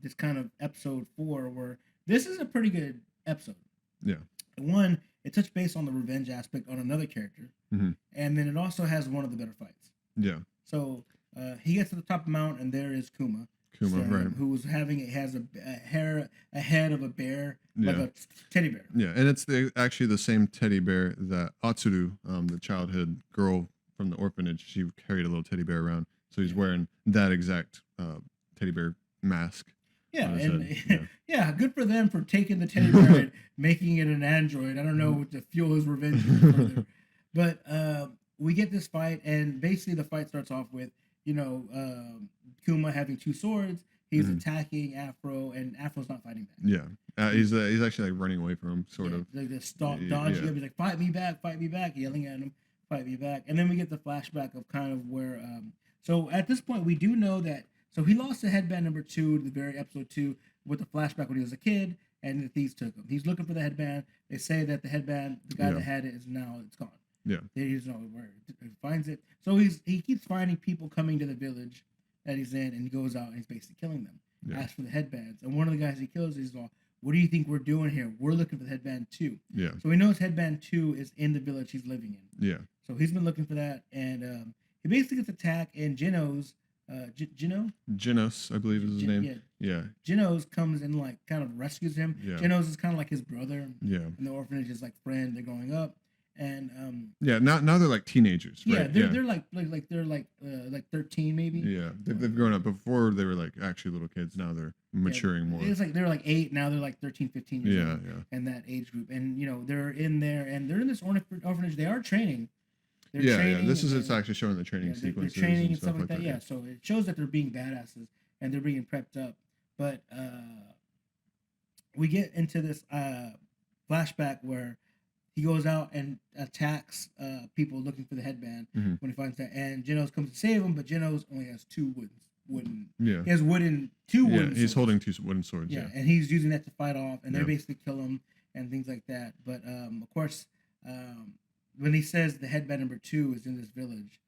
this kind of episode 4 where this is a pretty good episode. Yeah. One, it touched base on the revenge aspect on another character, and then it also has one of the better fights. Yeah. So he gets to the top of the mountain, and there is Kuma, right? Who has a head of a bear, like a teddy bear. Yeah, and it's actually the same teddy bear that Atsuru, the childhood girl from the orphanage, she carried a little teddy bear around. So he's wearing that exact teddy bear mask. Yeah, and yeah, good for them for taking the teddy bear and making it an android. I don't know to fuel his revenge further, but we get this fight, and basically the fight starts off with Kuma having two swords. He's Mhm. attacking Afro, and Afro's not fighting back. Yeah. He's actually like running away from him, sort of. Like the stop, Yeah. dodging him. He's like, fight me back, yelling at him, fight me back. And then we get the flashback of kind of where. So at this point, we do know that. So he lost the headband number 2, the very episode 2, with the flashback when he was a kid, and the thieves took him. He's looking for the headband. They say that the headband, the guy that had it, it's gone. Yeah. He doesn't know where he finds it. So he keeps finding people coming to the village that he's in, and he goes out and he's basically killing them. Yeah. Asks for the headbands, and one of the guys he kills is all, "What do you think we're doing here? We're looking for the headband 2." Yeah. So he knows headband 2 is in the village he's living in. Yeah. So he's been looking for that, and he basically gets attacked, and Genos, Genos, I believe is his name. Yeah. Yeah. Genos comes and like kind of rescues him. Yeah. Genos is kind of like his brother. Yeah. And the orphanage is like friend. They're growing up, and yeah. Now they're like teenagers. Yeah, right? they're like 13 maybe. Yeah, they've grown up. Before they were like actually little kids. Now they're maturing more. It's like they're like 8 now. They're like 13, 15 years old. Yeah. And that age group, and they're in there, and they're in this orphanage. They are training. Yeah. This is it's actually showing the training sequences. They're training and stuff like that. Yeah, so it shows that they're being badasses and they're being prepped up. But we get into this flashback where he goes out and attacks people looking for the headband when he finds that, and Genos comes to save him, but Genos only has 2 wooden. Yeah. He has two wooden. Yeah, he's holding 2 wooden swords. Yeah, and he's using that to fight off, and they basically kill him and things like that. But of course, when he says the headband number 2 is in this village,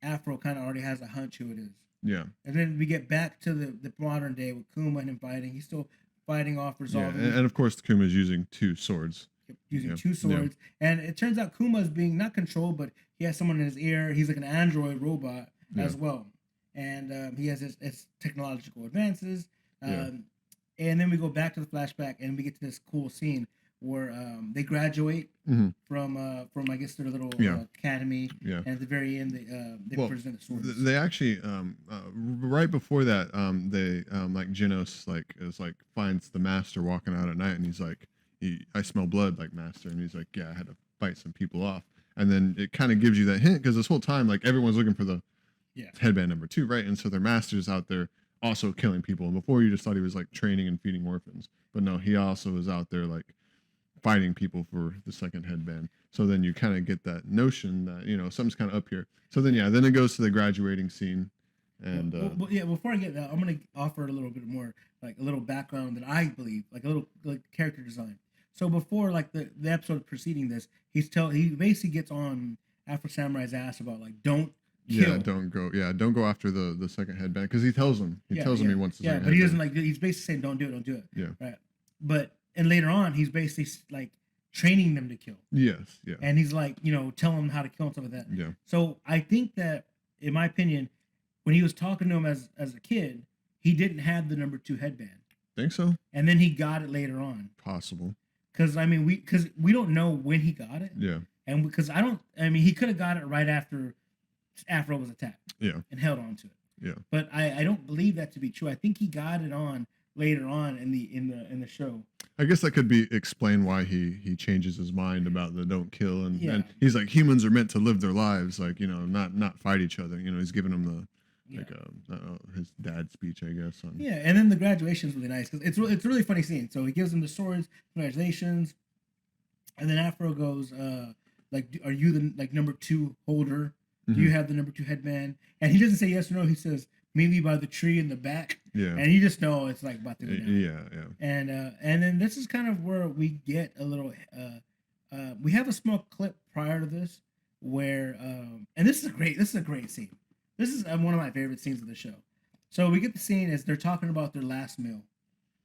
Afro kind of already has a hunch who it is. Yeah. And then we get back to the modern day with Kuma and him fighting. He's still fighting off, resolving. Yeah, and of course Kuma is using 2 swords. Using 2 swords. Yeah. And it turns out Kuma is being not controlled, but he has someone in his ear. He's like an android robot as well. And he has his technological advances. And then we go back to the flashback and we get to this cool scene where they graduate from I guess their little academy. Yeah. And at the very end, they present the swords. They actually right before that, they like Genos finds the master walking out at night, and he's like, I smell blood, like, master, and he's like, yeah, I had to fight some people off, and then it kind of gives you that hint because this whole time, like, everyone's looking for the headband number 2, right? And so their master's out there also killing people, and before you just thought he was like training and feeding orphans, but no, he also is out there like fighting people for the second headband. So then you kind of get that notion that something's kind of up here. So then then it goes to the graduating scene, and before I get that, I'm gonna offer a little bit more, like a little background that I believe, like a little like character design. So before, like the episode preceding this, he basically gets on Afro Samurai's ass about like don't kill. Don't go after the second headband, because he tells him he wants the second but he doesn't headband. like. He's basically saying don't do it. Yeah. Right. But and later on, he's basically like training them to kill. Yes. Yeah. And he's like telling them how to kill and stuff like that. Yeah. So I think that, in my opinion, when he was talking to him as a kid, he didn't have the number 2 headband. Think so? And then he got it later on. Possible. Because we don't know when he got it. Yeah. And because he could have got it right after Afro was attacked. Yeah. And held on to it. Yeah. But I don't believe that to be true. I think he got it on later on in the show. I guess that could be explain why he changes his mind about the don't kill, and he's like, humans are meant to live their lives, like not fight each other. He's giving him the his dad's speech, I guess. And then the graduation is really nice because it's a really funny scene. So he gives him the swords, congratulations, and then Afro goes, like, are you the like number 2 holder? Do you have the number 2 headband? And he doesn't say yes or no. He says maybe by the tree in the back. Yeah. And you just know it's like about to go down. Yeah. And then this is kind of where we get a little. We have a small clip prior to this where, and this is a great scene. This is one of my favorite scenes of the show. So we get the scene as they're talking about their last meal.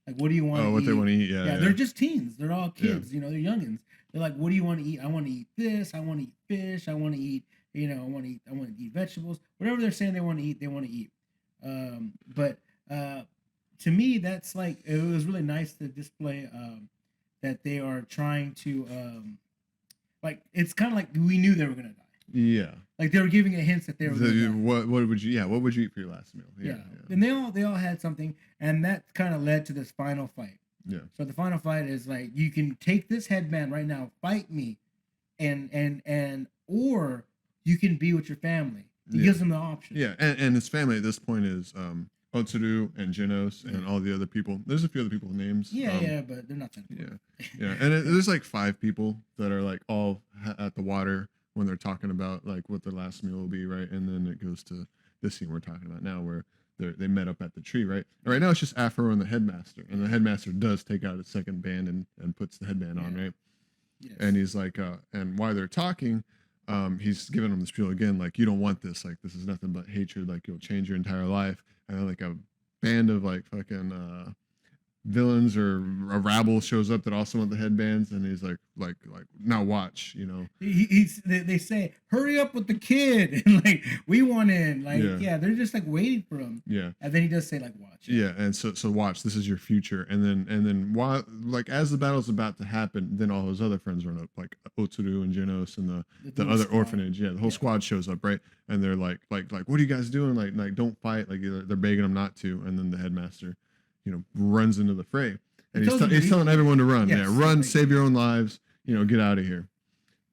Like, what do you want to eat? What they want to eat, yeah. They're just teens. They're all kids, they're youngins. They're like, what do you want to eat? I want to eat this. I want to eat fish. I want to eat, I want to eat vegetables. Whatever they're saying they want to eat, they want to eat. But to me, that's like, it was really nice to display that they are trying to, like, it's kind of like we knew they were going to die. Yeah. Like they were giving it hints that they were. What would you eat for your last meal? Yeah. And they all had something, and that kind of led to this final fight. Yeah. So the final fight is like, you can take this headband right now, fight me, and or you can be with your family. He gives them the option. Yeah, and his family at this point is Otsuru and Genos and all the other people. There's a few other people's names. Yeah, but they're not that important. Yeah, and there's like 5 people that are like all at the water when they're talking about like what their last meal will be, right? And then it goes to this scene we're talking about now where they met up at the tree, right? And right now it's just Afro and the headmaster, and the headmaster does take out his second band and puts the headband on, right? Yes. And he's like, and while they're talking, he's giving them the spiel again, like, you don't want this, like, this is nothing but hatred, like, you'll change your entire life. And then like a band of like fucking villains or a rabble shows up that also want the headbands, and he's like now watch, you know. They say hurry up with the kid, and like we want in, like they're just like waiting for him. Yeah, and then he does say like watch. Yeah, and so watch, this is your future. And then while like as the battle's about to happen, then all his other friends run up, like Otsuru and Genos and the other squad. Orphanage. Yeah, the whole squad shows up, right? And they're like what are you guys doing? Like don't fight. Like they're begging them not to. And then the headmaster, you know, runs into the fray, and he's telling everyone to run. Yes, run, save your own lives. You know, get out of here.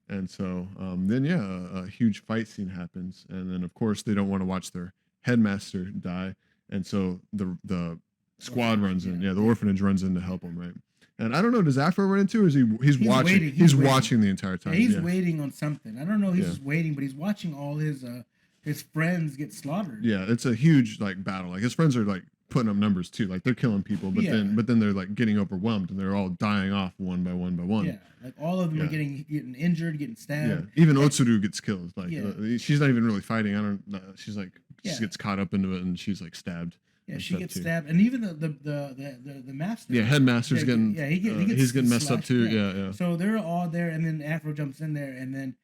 And so then a huge fight scene happens, and then of course they don't want to watch their headmaster die, and so the squad runs in. Yeah, the orphanage runs in to help him, right? And I don't know, does Afro run into, or is he's watching? Waiting. He's watching the entire time. Yeah, he's waiting on something. I don't know. He's just waiting, but he's watching all his friends get slaughtered. Yeah, it's a huge like battle. Like his friends are like putting up numbers too, like they're killing people, but then they're like getting overwhelmed, and they're all dying off one by one by one. Yeah, like all of them are getting injured, getting stabbed. Yeah, even Otsuru gets killed. Like she's not even really fighting. I don't. She's like she gets caught up into it, and she's like stabbed. Yeah, she gets stabbed, and even the master. Yeah, headmaster's getting. Yeah, he's getting messed up too. Yeah. So they're all there, and then Afro jumps in there, and then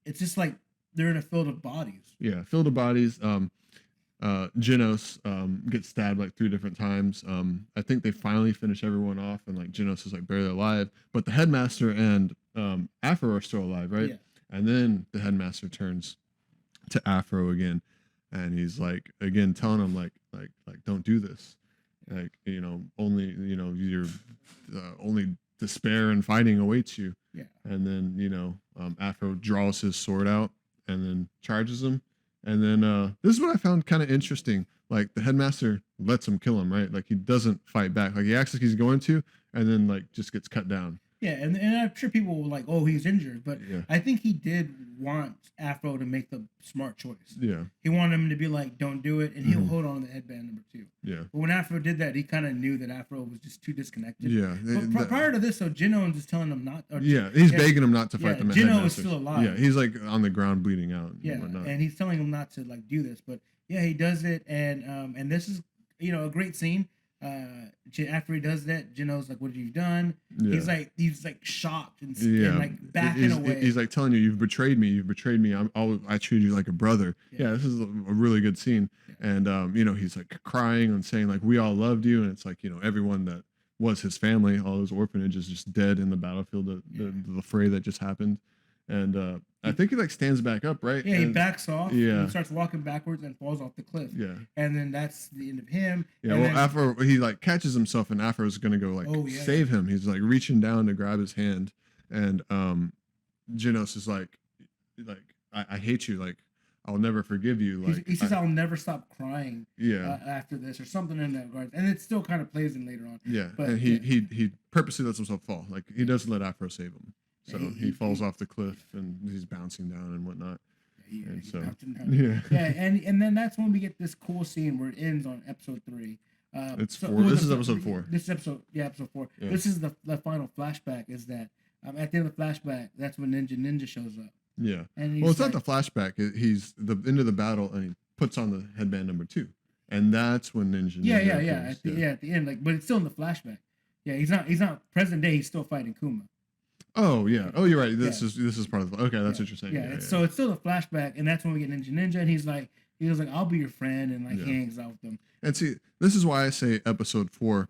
it's just like they're in a field of bodies. Yeah, field of bodies. Genos gets stabbed like 3 different times. I think they finally finish everyone off, and like Genos is like barely alive, but the headmaster and Afro are still alive, right? Yeah. And then the headmaster turns to Afro again, and he's like again telling him like don't do this, like, you know, only, you know, your only despair and fighting awaits you. Yeah. And then, you know, Afro draws his sword out and then charges him. And then this is what I found kind of interesting. Like the headmaster lets him kill him, right? Like he doesn't fight back. Like he acts like he's going to, and then like just gets cut down. Yeah, and I'm sure people were like, "Oh, he's injured," but I think he did want Afro to make the smart choice. Yeah, he wanted him to be like, "Don't do it," and he'll hold on to the headband number 2. Yeah, but when Afro did that, he kind of knew that Afro was just too disconnected. Yeah, but prior to this, so Genos is telling him not. He's begging him not to fight the headmaster. Genos is still alive. Yeah, he's like on the ground bleeding out. And he's telling him not to like do this, but he does it, and this is, you know, a great scene. After he does that, Genos like, "What have you done?" He's like shocked and like backing away. He's like telling you, "You've betrayed me. I treat you like a brother." Yeah, this is a really good scene. And you know, he's like crying and saying like, "We all loved you," and it's like, you know, everyone that was his family, all his orphanage is just dead in the battlefield, the fray that just happened. And I think he like stands back up, right? Yeah, and he backs off. Yeah, and starts walking backwards and falls off the cliff. Yeah, and then that's the end of him. Yeah, and Afro, he like catches himself, and Afro's gonna go like save him. He's like reaching down to grab his hand, and Genos is like I hate you, like I'll never forgive you. Like he says, "I'll never stop crying." Yeah, after this or something in that regard, and it still kind of plays in later on. Yeah, but and he purposely lets himself fall. Like he doesn't let Afro save him. So he falls off the cliff and he's bouncing down and whatnot. And then that's when we get this cool scene where it ends on episode 3. It's 4. This is episode 4. This is episode 4. Yeah. This is the final flashback. Is that at the end of the flashback, that's when Ninja shows up. Yeah. And well, it's not the flashback. He's the end of the battle, and he puts on the headband number 2, and that's when Ninja. At the end, like, but it's still in the flashback. Yeah, he's not present day. He's still fighting Kuma. Oh yeah. Oh, you're right. This is part of the. Okay, that's what you're saying. Yeah. So it's still a flashback, and that's when we get Ninja, and he was like, "I'll be your friend," and like he hangs out with them. And see, this is why I say episode 4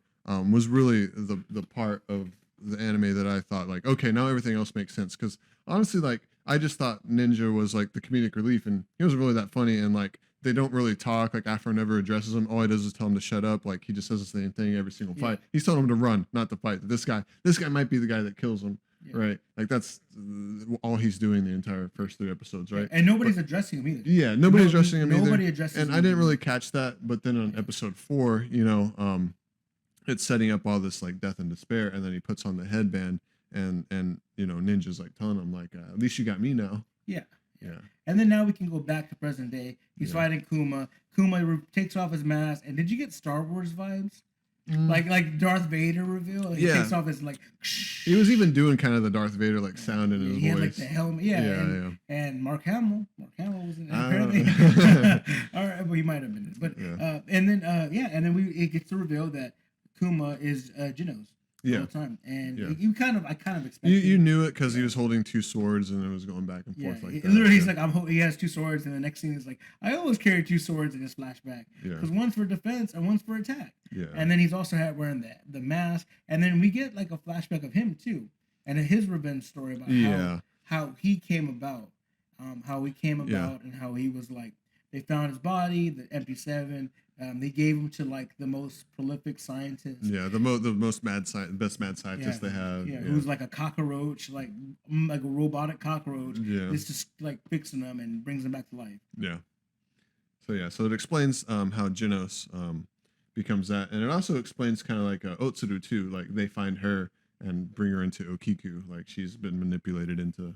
was really the part of the anime that I thought like, okay, now everything else makes sense. Because honestly, like I just thought Ninja was like the comedic relief, and he wasn't really that funny, and like they don't really talk. Like Afro never addresses him. All he does is tell him to shut up. Like he just says the same thing every single fight. He's telling him to run, not to fight. This guy might be the guy that kills him. Yeah. right? Like that's all he's doing the entire first 3 episodes, right? And nobody's But, addressing him either. yeah, nobody's addressing him either. Nobody addresses And him I didn't either. really catch that, but then on episode 4, it's setting up all this like death and despair, and then he puts on the headband, and Ninja's like telling him like, at least you got me now. Yeah. Yeah. And then now we can go back to present day. He's Yeah. fighting Kuma. Kuma takes off his mask. And did you get Star Wars vibes? Like Darth Vader reveal? Like, he takes off his like. He was even doing kind of the Darth Vader like sound in his he voice. had like the helmet. Yeah. Yeah. And Mark Hamill was in I apparently. don't know. All right, well, he might have been. But Yeah. and then it gets to reveal that Kuma is Genos. Yeah. All the time, and Yeah. I kind of expected. You knew it because he was holding 2 swords and it was going back and forth like that. Literally, he's like, he has 2 swords, and the next thing is like, I always carry 2 swords in this flashback because one's for defense and one's for attack. Yeah. And then he's also wearing the mask, and then we get like a flashback of him too, and his revenge story about how he came about, and how he was like, they found his body, the MP7. They gave him to like the most prolific scientist. Yeah, the most best mad scientist they have. Yeah, who's like a cockroach, like a robotic cockroach. Yeah, it's just like fixing them and brings them back to life. Yeah. So it explains how Genos becomes that, and it also explains kind of like Otsuru too. Like they find her and bring her into Okiku. Like she's been manipulated into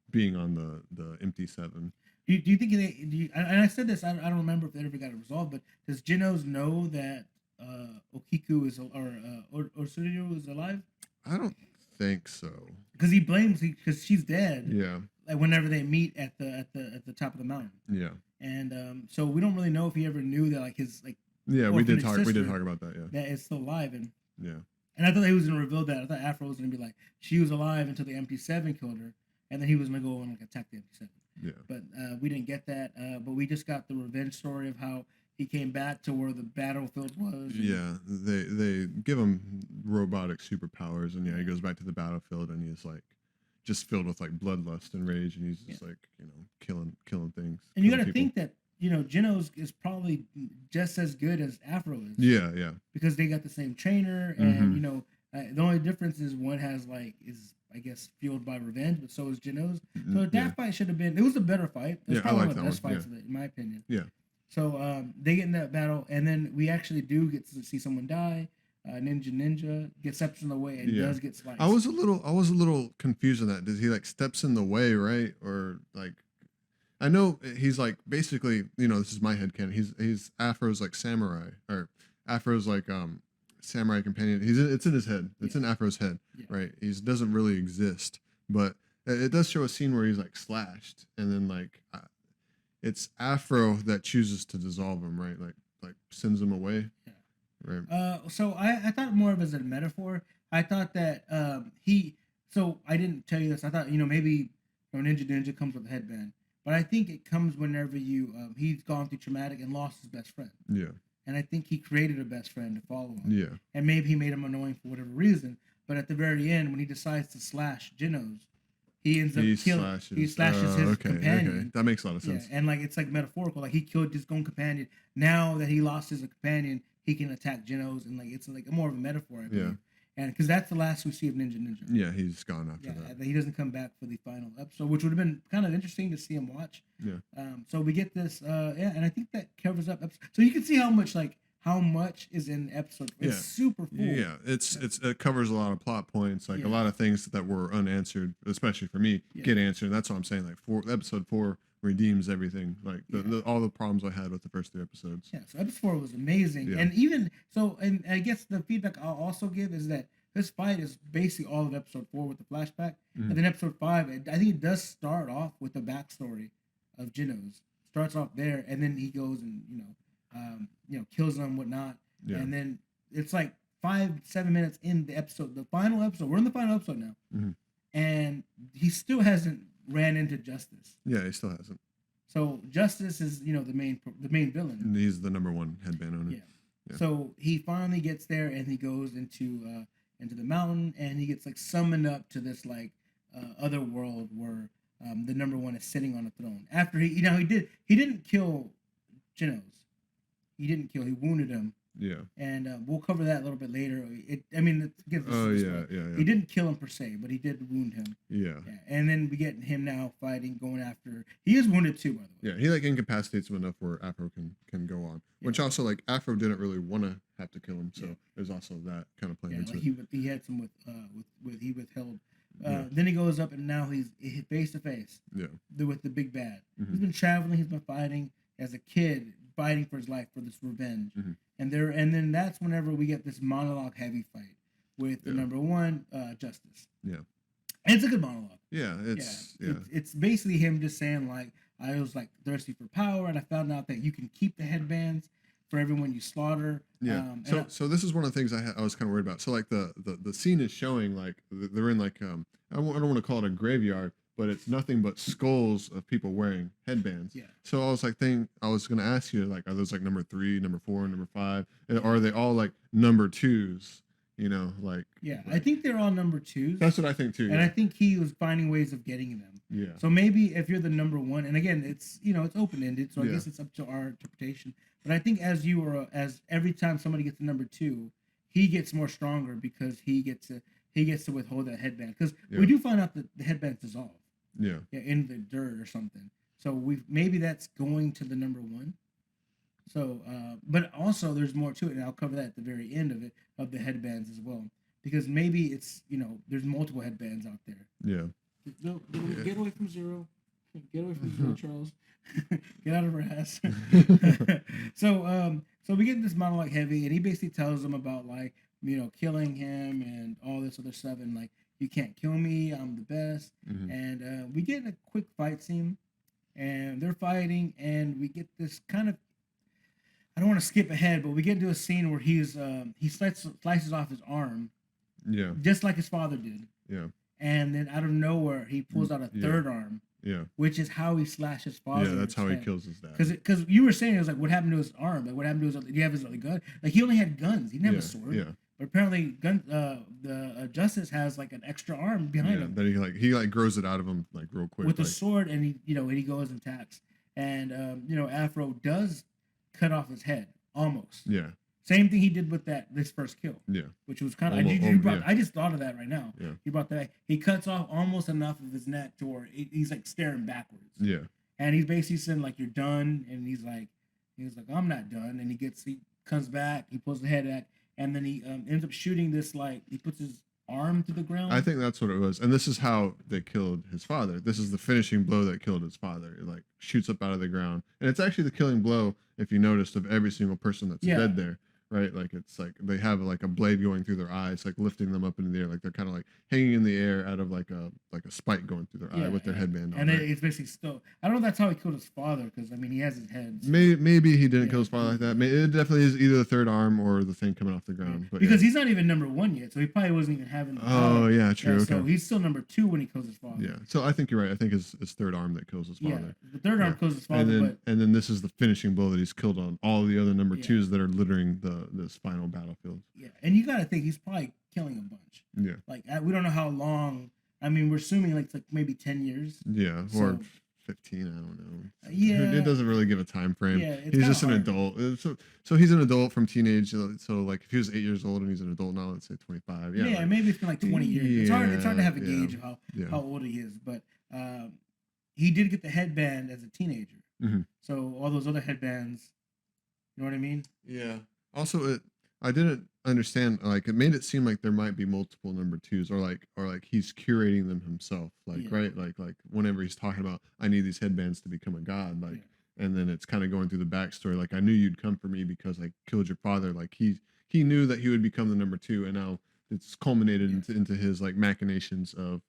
being on the MT7. Do you think and I said this, I don't remember if they ever got it resolved, but does Genos know that Okiku is or Otsuru is alive? I don't think so. Because he blames because she's dead. Yeah. Like whenever they meet at the top of the mountain. Yeah. And so we don't really know if he ever knew that like his like. Yeah, we did talk about that. Yeah. That it's still alive and. Yeah. And I thought he was gonna reveal that. I thought Afro was gonna be like she was alive until the MP7 killed her, and then he was gonna go and like attack the MP7. Yeah. But we didn't get that. But we just got the revenge story of how he came back to where the battlefield was. Yeah, they give him robotic superpowers, and he goes back to the battlefield, and he's like just filled with like bloodlust and rage, and he's just like killing things. And you got to think that Genos is probably just as good as Afro is. Yeah. Because they got the same trainer, and the only difference is one has is I guess fueled by revenge, but so is Genos. So that fight should have been. It was a better fight. It was probably one of the best fights of it, in my opinion. Yeah. So they get in that battle, and then we actually do get to see someone die. Ninja gets steps in the way and does get sliced. I was a little confused on that. Does he like steps in the way, right? Or like, I know he's like basically, this is my headcanon. He's Afro's like samurai, or Afro's like samurai companion. It's in his head. It's in Afro's head, right? He doesn't really exist, but it does show a scene where he's like slashed, and then like it's Afro that chooses to dissolve him, right? Like sends him away. Yeah. Right. So I thought more of it as a metaphor. I thought that So I didn't tell you this. I thought maybe Ninja comes with a headband, but I think it comes whenever he's gone through traumatic and lost his best friend. Yeah. And I think he created a best friend to follow him. Yeah. And maybe he made him annoying for whatever reason. But at the very end, when he decides to slash Genos, he ends up killing. He slashes his companion. Okay. That makes a lot of sense. Yeah, and like it's like metaphorical. Like he killed his own companion. Now that he lost his companion, he can attack Genos, and like it's like more of a metaphor. I believe. Yeah. And because that's the last we see of Ninja. Yeah, he's gone after that. He doesn't come back for the final episode, which would have been kind of interesting to see him watch. Yeah. So we get this. And I think that covers up. So you can see how much is in episode. It's super full. Yeah, it covers a lot of plot points, like a lot of things that were unanswered, especially for me, get answered. That's what I'm saying. Like episode 4 redeems everything. Like all the problems I had with the first 3 episodes. Yeah, so episode 4 was amazing, and even so, and I guess the feedback I'll also give is that this fight is basically all of episode 4 with the flashback, and then episode 5, I think it does start off with the backstory of Genos. Starts off there, and then he goes and kills them, whatnot, and then it's like 5-7 minutes in the episode, the final episode. We're in the final episode now, and he still hasn't ran into Justice. Yeah, he still hasn't. So Justice is the main villain. And he's the number 1 headband owner. Yeah. So he finally gets there, and he goes into the mountain, and he gets like summoned up to this like other world where the number 1 is sitting on a throne. After he didn't kill Genos. He wounded him, Yeah. And we'll cover that a little bit later. I mean, again, this Oh is yeah, yeah, he yeah. didn't kill him per se, but he did wound him. Yeah. Yeah. And then we get him now fighting, going after. He is wounded too, by the way. Yeah, he like incapacitates him enough where Afro can go on. Yeah. Which also like Afro didn't really want to have to kill him, so Yeah. there's also that kind of playing Yeah, into like it. he had some with he withheld. Yeah. Then he goes up and now he's face to face Yeah. with the big bad. Mhm. He's been traveling. He's been fighting as a kid, fighting for his life for this revenge. Mhm. And then that's whenever we get this monologue heavy fight with the Yeah. number one Justice. Yeah. And it's a good monologue. Yeah, it's It's basically him just saying like I was like thirsty for power and I found out that you can keep the headbands for everyone you slaughter. Yeah. So this is one of the things I was kind of worried about. So like the scene is showing like they're in like I don't want to call it a graveyard, but it's nothing but skulls of people wearing headbands. Yeah. So I was like I was gonna ask you like, are those like number 3, number 4, number 5, or are they all like number 2s? You know, like I think they're all number 2s. That's what I think too. And I think he was finding ways of getting them. Yeah. So maybe if you're the number one, and again, it's it's open ended, so I Yeah. guess it's up to our interpretation. But I think as every time somebody gets the number 2, he gets more stronger because he gets to withhold that headband because we do find out that the headbands dissolve. Yeah. Yeah, in the dirt or something. So maybe that's going to the number 1. So, but also there's more to it, and I'll cover that at the very end of the headbands as well, because maybe it's there's multiple headbands out there. Yeah. Get away from Zero. Get away from Zero, Charles. Get out of her ass. So we get this monologue heavy, and he basically tells them about like killing him and all this other stuff, and like you can't kill me, I'm the best. Mhm. And we get a quick fight scene, and they're fighting, and we get this kind of. I don't want to skip ahead, but we get into a scene where he slices off his arm, Yeah. just like his father did. Yeah. And then out of nowhere, he pulls out a third arm, Yeah. which is how he slashed his father. Yeah, that's how he kills his dad. Because you were saying it was like, what happened to his arm? Like, what happened to his? Did he have his other gun? Like, he only had guns. He didn't have a sword. Yeah. But apparently, the Justice has like an extra arm behind him. That he grows it out of him like real quick with a sword, and he goes and attacks, and Afro does cut off his head almost. Yeah. Same thing he did with this first kill. Yeah. Which was kind of I just thought of that right now. Yeah. He brought that. He cuts off almost enough of his neck to where he's like staring backwards. Yeah. And he's basically saying like you're done, and he's like I'm not done, and he comes back, he pulls the head back, and then he ends up shooting this like he puts his arm to the ground. I think that's what it was, and this is how they killed his father. This is the finishing blow that killed his father. It like shoots up out of the ground, and it's actually the killing blow, if you noticed, of every single person that's dead there. Right, like it's like they have like a blade going through their eyes, like lifting them up into the air, like they're kind of like hanging in the air out of like a spike going through their eye with their headband on. And it's basically still. I don't know if that's how he killed his father, because I mean he has his head. Maybe he didn't kill his father like that. It definitely is either the third arm or the thing coming off the ground. But because he's not even number 1 yet, so he probably wasn't even having. The power. Yeah, true. Okay. So he's still number 2 when he kills his father. Yeah, so I think you're right. I think it's third arm that kills his father. Yeah, the third arm kills his father. And then this is the finishing blow that he's killed on all the other number 2s that are littering this final battlefield. Yeah, and you got to think he's probably killing a bunch. Yeah. Like we don't know how long. I mean, we're assuming like maybe 10 years. Yeah, or 15. I don't know. Yeah, it doesn't really give a time frame. Yeah, he's just an adult. So he's an adult from teenage. So like if he was 8 years old and he's an adult now, let's say 25. Yeah. Yeah, maybe it's been like 20 years. It's hard to have a gauge of how old he is, but he did get the headband as a teenager. Mm-hmm. So all those other headbands, you know what I mean? Yeah. Also, I didn't understand. Like, it made it seem like there might be multiple number 2s, or like he's curating them himself. Like, right? Like whenever he's talking about, I need these headbands to become a god. Like, and then it's kind of going through the backstory. Like, I knew you'd come for me because I killed your father. Like, he knew that he would become the number 2, and now it's culminated into his like machinations of,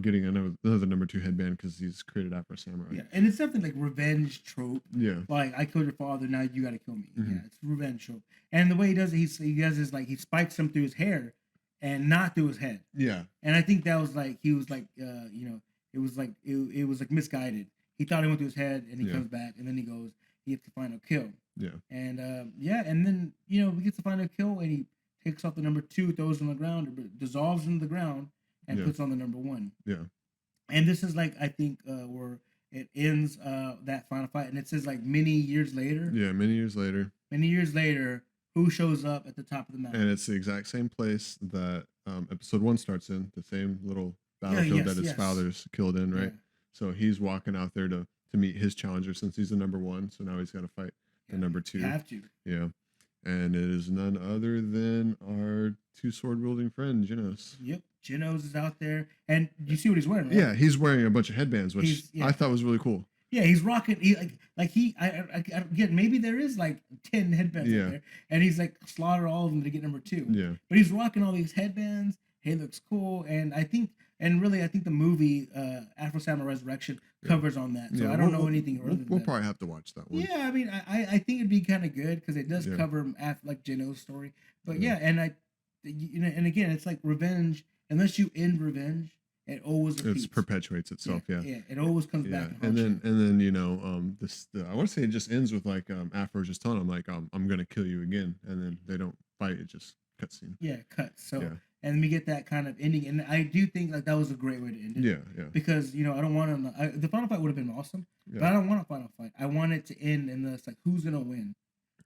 getting another number 2 headband because he's created Afro Samurai. Yeah, and it's something like revenge trope. Yeah. Like, I killed your father, now you got to kill me. Mm-hmm. Yeah, it's revenge trope. And the way he does it, he does is like he spikes him through his hair and not through his head. Yeah. And I think that was like, he was like, it was like misguided. He thought he went through his head, and he comes back, and then he goes, he gets the final kill. Yeah. And and then we get the final kill, and he takes off the number 2, throws it on the ground, dissolves into the ground, and puts on the number 1. Yeah. And this is like, I think where it ends that final fight, and it says like many years later. Yeah, many years later. Many years later, who shows up at the top of the mountain. And it's the exact same place that episode 1 starts in, the same little battlefield that his father's killed in, right? Yeah. So he's walking out there to meet his challenger since he's the number 1. So now he's got to fight the number 2. You have to. Yeah. And it is none other than our 2 sword wielding friend, Genos. Yep. Genos is out there. And you see what he's wearing, right? Yeah, he's wearing a bunch of headbands, which I thought was really cool. Yeah, he's rocking. Again, maybe there is like 10 headbands out there, and he's like slaughter all of them to get number 2. Yeah, but he's rocking all these headbands. He looks cool, and I think the movie Afro Samurai Resurrection covers on that. So I don't know anything further. We'll probably have to watch that one. Yeah, I mean, I think it'd be kind of good because it does cover like Genos' story. But and and again, it's like revenge. Unless you end revenge, it always repeats. It perpetuates itself. Yeah, it always comes back. And then I want to say it just ends with like Afro just telling him like I'm gonna kill you again, and then they don't fight. It just cutscene. Yeah, cuts. So and we get that kind of ending, and I do think like that was a great way to end it. Yeah. Because I don't want to. The final fight would have been awesome, but I don't want a final fight. I want it to end, and it's like who's gonna win?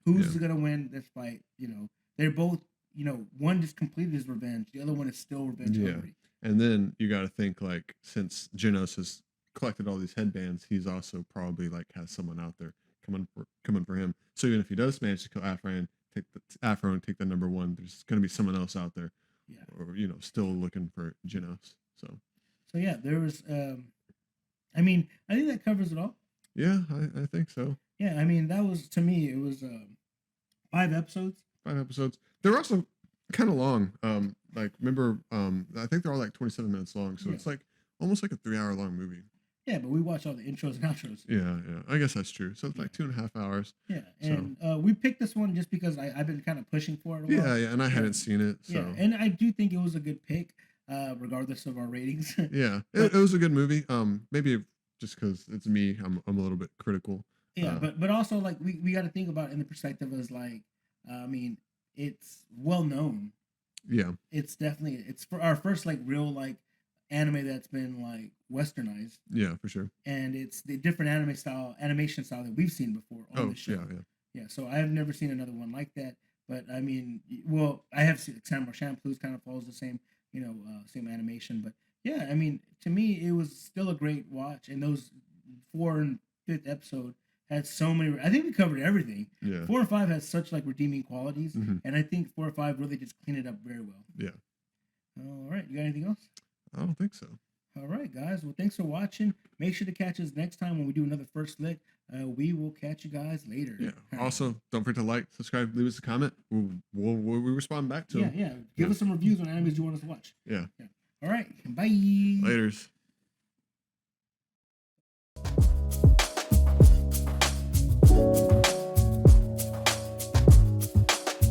Who's gonna win this fight? They're both. One just completed his revenge. The other one is still revenge hungry. And then you got to think like since Genos has collected all these headbands, he's also probably like has someone out there coming for him. So even if he does manage to kill Afro and take the number 1, there's going to be someone else out there, or still looking for Genos. So yeah, there was. I mean, I think that covers it all. Yeah, I think so. Yeah, I mean that was to me it was 5 episodes. 5 episodes. They're also kind of long. Like remember, I think they're all like 27 minutes long, so it's like almost like a 3-hour long movie. Yeah, but we watch all the intros and outros. Yeah. I guess that's true. So it's like 2.5 hours. Yeah, and we picked this one just because I've been kind of pushing for it. Yeah, and I hadn't seen it. So. Yeah, and I do think it was a good pick, regardless of our ratings. Yeah, it was a good movie. Maybe just because it's me, I'm a little bit critical. Yeah, but also like we got to think about it in the perspective as like, I mean, it's well known. Yeah, it's for our first like real like anime that's been like westernized. Yeah, for sure. And it's the different animation style that we've seen before on the show. Yeah. So I have never seen another one like that. But I mean, well, I have seen Samurai Champloo's kind of follows the same, same animation. But yeah, I mean, to me, it was still a great watch. And those 4th and 5th episode had so many. I think we covered everything. Yeah. 4 and 5 has such like redeeming qualities, Mhm. and I think 4 and 5 really just clean it up very well. Yeah. All right, you got anything else? I don't think so. All right, guys. Well, thanks for watching. Make sure to catch us next time when we do another First Lick. We will catch you guys later. Yeah. Also, don't forget to like, subscribe, leave us a comment. We'll respond back to them. Yeah. Give us some reviews on animes you want us to watch. Yeah. All right. Bye. Laters.